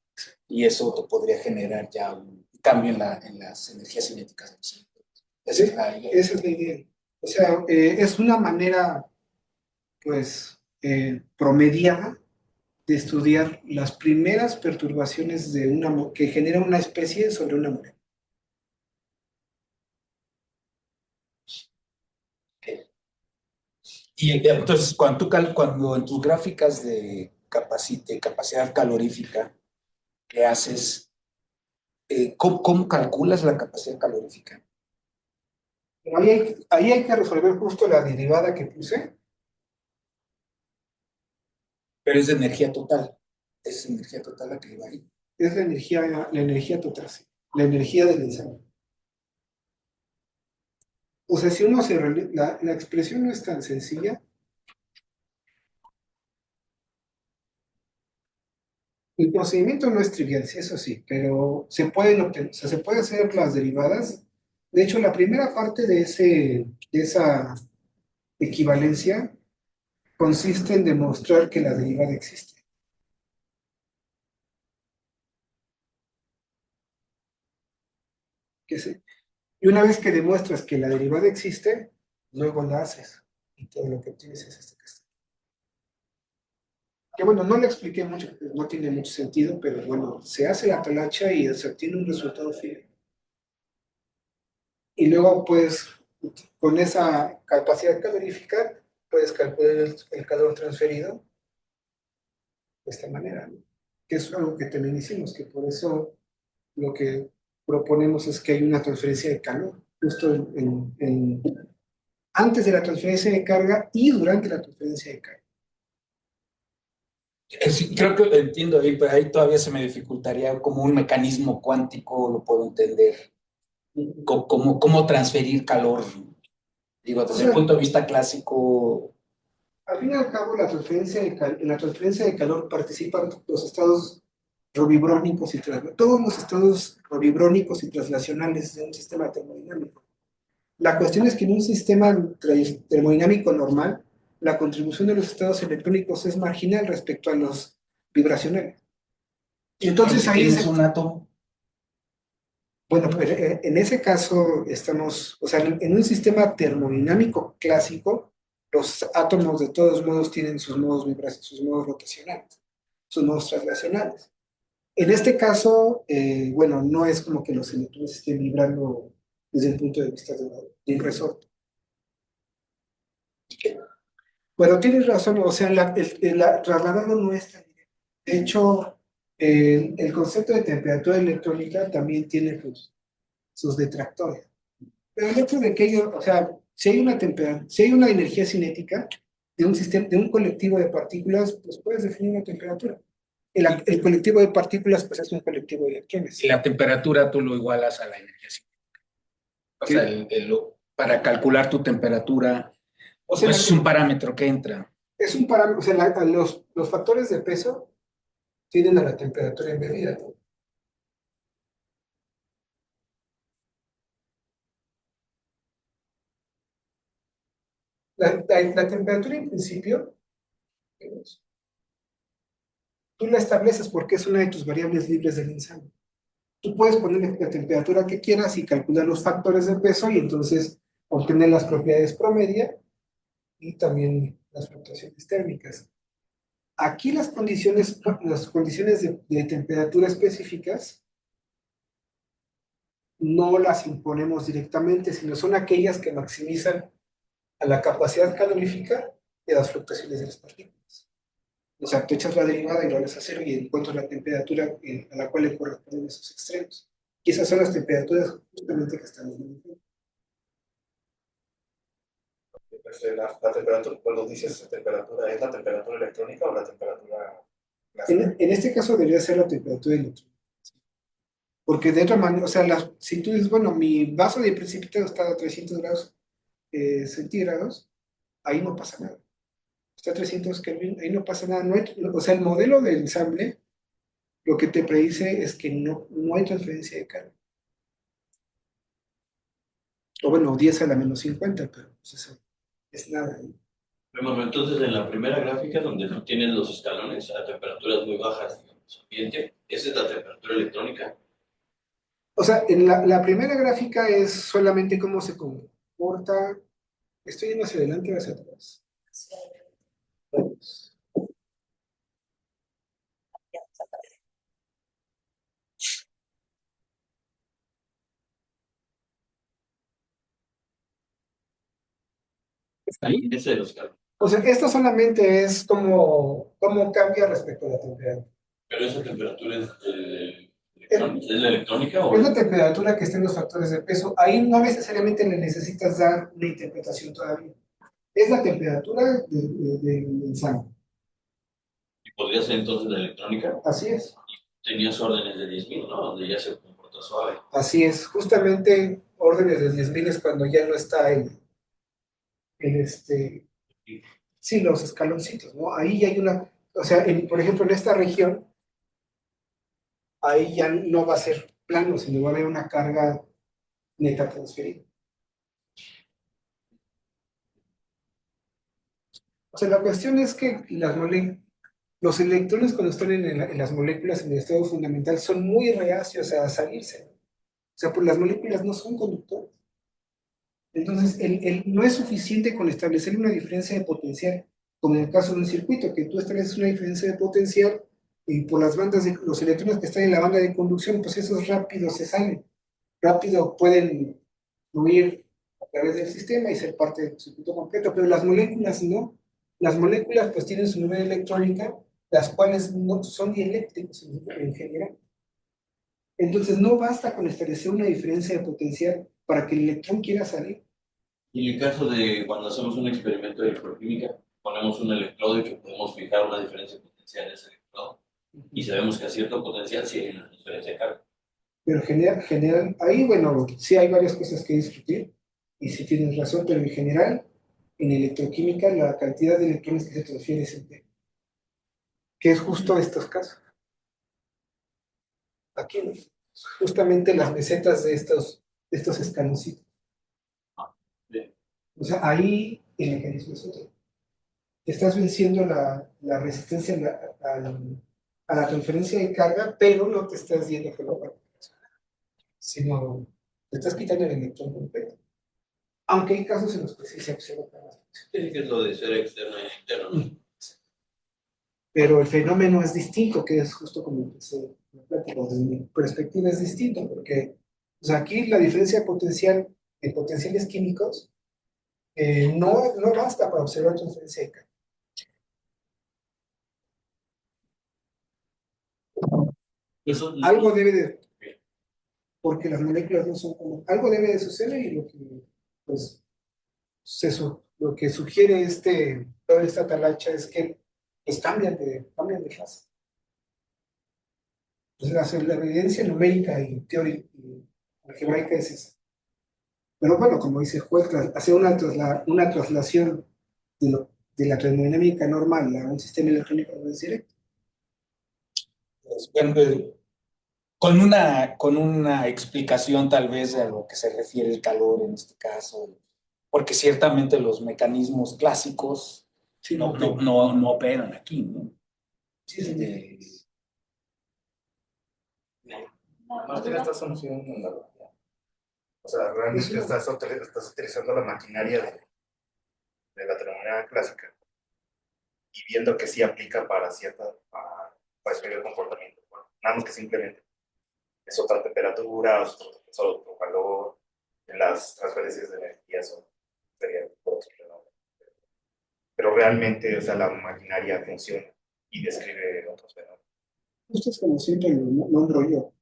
Y eso te podría generar ya un cambio en las energías cinéticas de los electrones. Esa es la idea. Esa es la idea. O sea, es una manera pues, promediada de estudiar las primeras perturbaciones de que genera una especie sobre una molécula. Y entonces, cuando en tus gráficas de capacidad calorífica que haces, ¿cómo calculas la capacidad calorífica? Ahí hay que resolver justo la derivada que puse. Pero es de energía total. Es energía total la que va ahí. Es la energía total, sí, la energía del ensayo. O sea, si uno la expresión no es tan sencilla. El procedimiento no es trivial, sí, eso sí, pero se pueden obtener, o sea, se puede hacer las derivadas. De hecho, la primera parte de esa equivalencia consiste en demostrar que la derivada existe. Y una vez que demuestras que la derivada existe, luego la haces. Y todo lo que obtienes es este caso. Que bueno, no le expliqué mucho, porque no tiene mucho sentido, pero bueno, se hace la talacha y se obtiene un resultado fiel. Y luego, pues, con esa capacidad calorífica, puedes calcular el calor transferido de esta manera, ¿no? Que es algo que también hicimos, que por eso lo que proponemos es que hay una transferencia de calor, justo antes de la transferencia de carga y durante la transferencia de carga. Sí, creo que lo entiendo ahí, pero ahí todavía se me dificultaría como un mecanismo cuántico, lo puedo entender. ¿Cómo transferir calor? Digo, O desde el sea, punto de vista clásico, al fin y al cabo, en la transferencia de calor participan los estados robibrónicos y todos los estados robibrónicos y traslacionales de un sistema termodinámico. La cuestión es que en un sistema termodinámico normal, la contribución de los estados electrónicos es marginal respecto a los vibracionales. Y pero entonces si ahí tienes un átomo, bueno, pues en ese caso estamos, o sea, en un sistema termodinámico clásico, los átomos de todos modos tienen sus modos sus modos rotacionales, sus modos traslacionales. En este caso, bueno, no es como que los electrones estén vibrando desde el punto de vista de un resorte. Bueno, tienes razón, o sea, trasladarlo no es tan directo. De hecho, el concepto de temperatura electrónica también tiene sus detractores. Pero el hecho de que ello, o sea, si hay una energía cinética de un sistema, de un colectivo de partículas, pues puedes definir una temperatura. El colectivo de partículas, pues es un colectivo de electrones. y la temperatura tú lo igualas a la energía cinética. O sea, ¿Sí? para calcular tu temperatura, O sea, pues es un parámetro que entra. es un parámetro, o sea, los factores de peso tienen a la temperatura embebida, ¿no? La temperatura en principio, tú la estableces porque es una de tus variables libres del ensayo. Tú puedes ponerle la temperatura que quieras y calcular los factores de peso y entonces obtener las propiedades promedia y también las fluctuaciones térmicas. Aquí las condiciones de temperatura específicas no las imponemos directamente, sino son aquellas que maximizan a la capacidad calorífica y a las fluctuaciones de las partículas. O sea, tú echas la derivada y lo vas a cero y encuentras la temperatura a la cual le corresponden esos extremos. Y esas son las temperaturas justamente que estamos viendo. La temperatura, cuando dices temperatura, ¿es la temperatura electrónica o la temperatura clásica? En este caso debería ser la temperatura electrónica. Porque de otra manera, o sea, si tú dices, bueno, mi vaso de precipitado está a 300 grados centígrados, ahí no pasa nada. Está a 300 Kelvin, ahí no pasa nada. O sea, el modelo de ensamble lo que te predice es que no hay transferencia de carga. O bueno, 10 a la menos 50, pero pues eso es nada. Bueno, entonces en la primera gráfica donde tú tienes los escalones a temperaturas muy bajas, digamos, ambiente, esa es la temperatura electrónica. O sea, en la primera gráfica es solamente cómo se comporta. Estoy yendo hacia adelante o hacia atrás. Ahí, ese de los carros. O sea, esto solamente es cómo cambia respecto a la temperatura. Pero esa temperatura ¿es la electrónica o Es la temperatura que está en los factores de peso. Ahí no necesariamente le necesitas dar una interpretación todavía. Es la temperatura del ensayo. y podría ser entonces la electrónica? Así es. Tenías órdenes de 10.000, ¿no? Donde ya se comporta suave. Así es. Justamente órdenes de 10.000 es cuando ya no está sí, los escaloncitos, ¿no? Ahí hay una, o sea, por ejemplo, en esta región, ahí ya no va a ser plano, sino va a haber una carga neta transferida. O sea, la cuestión es que los electrones cuando están en las moléculas en el estado fundamental son muy reacios a salirse. O sea, pues las moléculas no son conductores. Entonces, no es suficiente con establecer una diferencia de potencial, como en el caso de un circuito, que tú estableces una diferencia de potencial y por las bandas de los electrones que están en la banda de conducción, pues esos rápidos se salen. Rápido pueden fluir a través del sistema y ser parte del circuito completo, pero las moléculas no. Las moléculas pues tienen su nube electrónica, las cuales no son dieléctricos en general. Entonces no basta con establecer una diferencia de potencial para que el electrón quiera salir. Y en el caso de cuando hacemos un experimento de electroquímica, ponemos un electrodo y que podemos fijar una diferencia de potencial en ese electrodo. Y sabemos que a cierto potencial sí hay una transferencia de carga. Pero general, ahí, bueno, sí hay varias cosas que discutir, y sí tienes razón, pero en general, en electroquímica, la cantidad de electrones que se transfiere es entera, que es justo estos casos. Aquí, ¿no? Justamente las mesetas de estos escaloncitos. Bien. O sea, ahí el mecanismo es otro. Estás venciendo la resistencia a la transferencia de carga, pero no te estás yendo con la partícula, sino te estás quitando el electrón completo. Aunque hay casos en los que sí se observa las Tiene que es lo de ser externo e interno, ¿no? pero el fenómeno es distinto, que es justo como empecé la plática, desde mi perspectiva es distinto, porque o sea, aquí la diferencia de potencial en potenciales químicos no basta para observar transferencia de carga. Eso es Algo debe de, porque las moléculas no son como, algo debe de suceder y lo que, pues, lo que sugiere toda esta talacha es que pues, cambian de fase. Entonces, la evidencia numérica y teórica y algebraica es esa. Pero bueno, como dice Juez, hacer una traslación de la termodinámica normal a un sistema electrónico no es directo. Pues, bueno, con una explicación tal vez a lo que se refiere el calor en este caso, porque ciertamente los mecanismos clásicos Sí, no operan aquí, ¿no? Sí, sí. Más tiene esta solución en analogía. O sea, realmente estás utilizando la maquinaria de la termodinámica clásica y viendo que sí aplica para estudiar el comportamiento. Bueno, nada más que simplemente es otra temperatura, es otro calor, las transferencias de energía serían otro fenómeno. Pero realmente, o sea, la maquinaria funciona y describe otros fenómenos. Esto es como siempre lo nombro yo.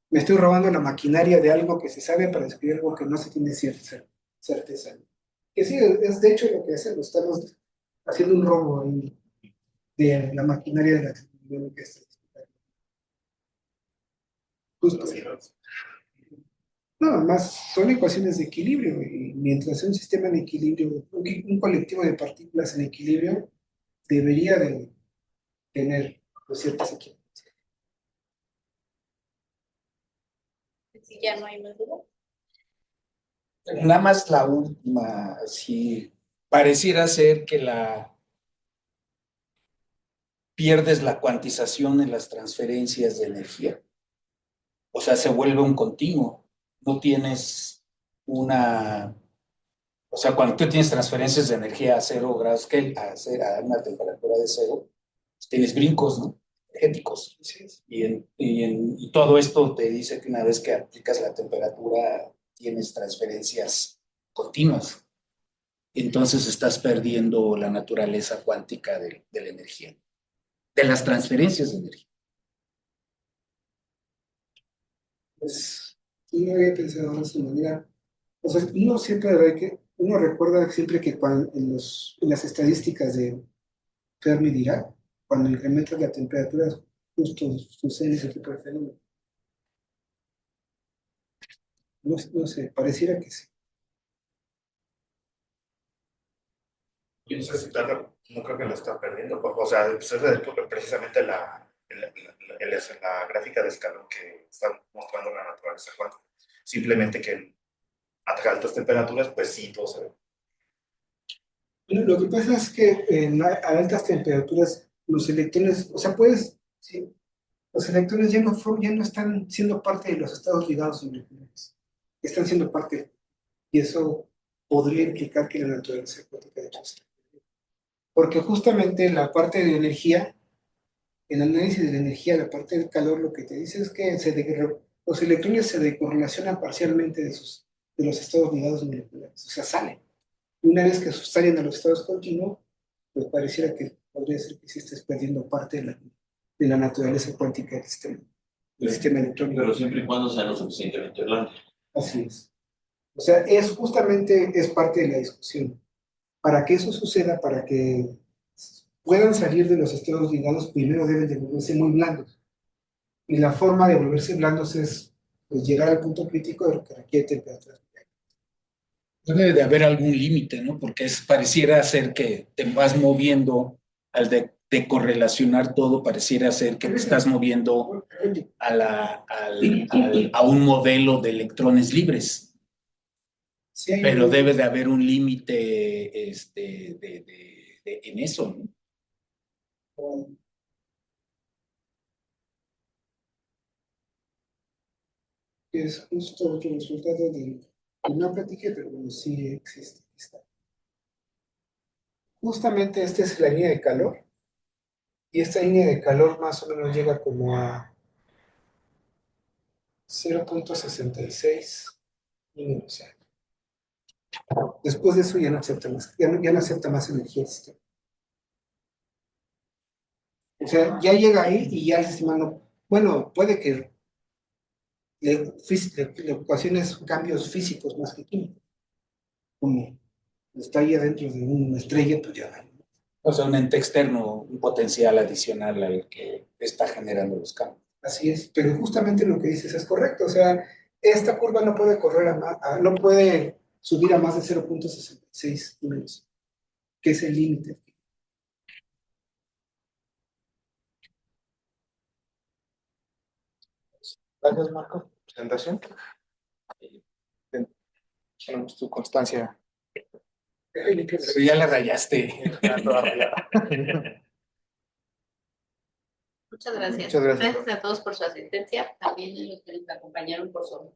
Me estoy robando la maquinaria de algo que se sabe para describir algo que no se tiene certeza. Que sí, es de hecho lo que hacemos. Estamos haciendo un robo ahí de la maquinaria de la termodinámica estadística. Justo. Así lo es. No, más son ecuaciones de equilibrio. Y mientras sea un sistema en equilibrio, un colectivo de partículas en equilibrio, debería de tener pues, ciertas equilibrios. Si ya no hay más duda. Nada más la última, si pareciera ser que pierdes la cuantización en las transferencias de energía. O sea, se vuelve un continuo. No tienes una O sea, cuando tú tienes transferencias de energía a 0 grados Kelvin, a una temperatura de 0, tienes brincos, ¿no? Energéticos. Así es. Y todo esto te dice que una vez que aplicas la temperatura, tienes transferencias continuas. Entonces estás perdiendo la naturaleza cuántica de la energía, de las transferencias de energía. Pues, yo no había pensado de esa manera. O sea, uno recuerda siempre que en las estadísticas de Fermi-Dirac, cuando incrementas la temperatura, justo sucede ese tipo de fenómeno. No sé, pareciera que sí. Yo no sé si no creo que lo está perdiendo. O sea, pues es precisamente la gráfica de escalón que está mostrando la naturaleza cuántica. Simplemente que a altas temperaturas, pues sí, todo se ve. Bueno, lo que pasa es que a altas temperaturas los electrones, o sea, sí, los electrones ya no están siendo parte de los estados ligados moleculares, están siendo parte, y eso podría implicar que la naturaleza cuántica de hecho está. Porque justamente la parte de energía, el análisis de la energía, la parte del calor, lo que te dice es que los electrones se decorrelacionan parcialmente de los estados ligados moleculares, o sea, salen. Una vez que salen a los estados continuos, pues pareciera que podría ser que sí estés perdiendo parte de la naturaleza cuántica del sistema electrónico. Pero siempre y cuando sea lo suficientemente grande. Así es. O sea, es parte de la discusión. Para que eso suceda, para que puedan salir de los estados ligados, primero deben de volverse muy blandos. Y la forma de volverse blandos es pues, llegar al punto crítico de lo que requiere temperatura. Debe de haber algún límite, ¿no? Porque pareciera ser que te vas moviendo de correlacionar todo, pareciera ser que te estás moviendo a un modelo de electrones libres. Sí, hay Pero un- debe de haber un límite en eso, ¿no? que es justo otro resultado que no platiqué, pero bueno, sí existe. Está. Justamente esta es la línea de calor, y esta línea de calor más o menos llega como a 0,66 o sea, después de eso ya no acepta más, ya no acepta más energía el sistema. O sea, ya llega ahí y ya el sistema no, bueno, puede que le ocasiones cambios físicos más que químicos, como está ahí adentro de una estrella, pues ya no. O sea, un ente externo, un potencial adicional al que está generando los cambios. Así es, pero justamente lo que dices es correcto, o sea, esta curva no puede correr no puede subir a más de 0,66 menos, que es el límite. Gracias, Marco, por tu presentación. Tenemos tu constancia. Pero ya la rayaste. Muchas gracias. Muchas gracias. Gracias a todos por su asistencia, también a los que nos acompañaron por su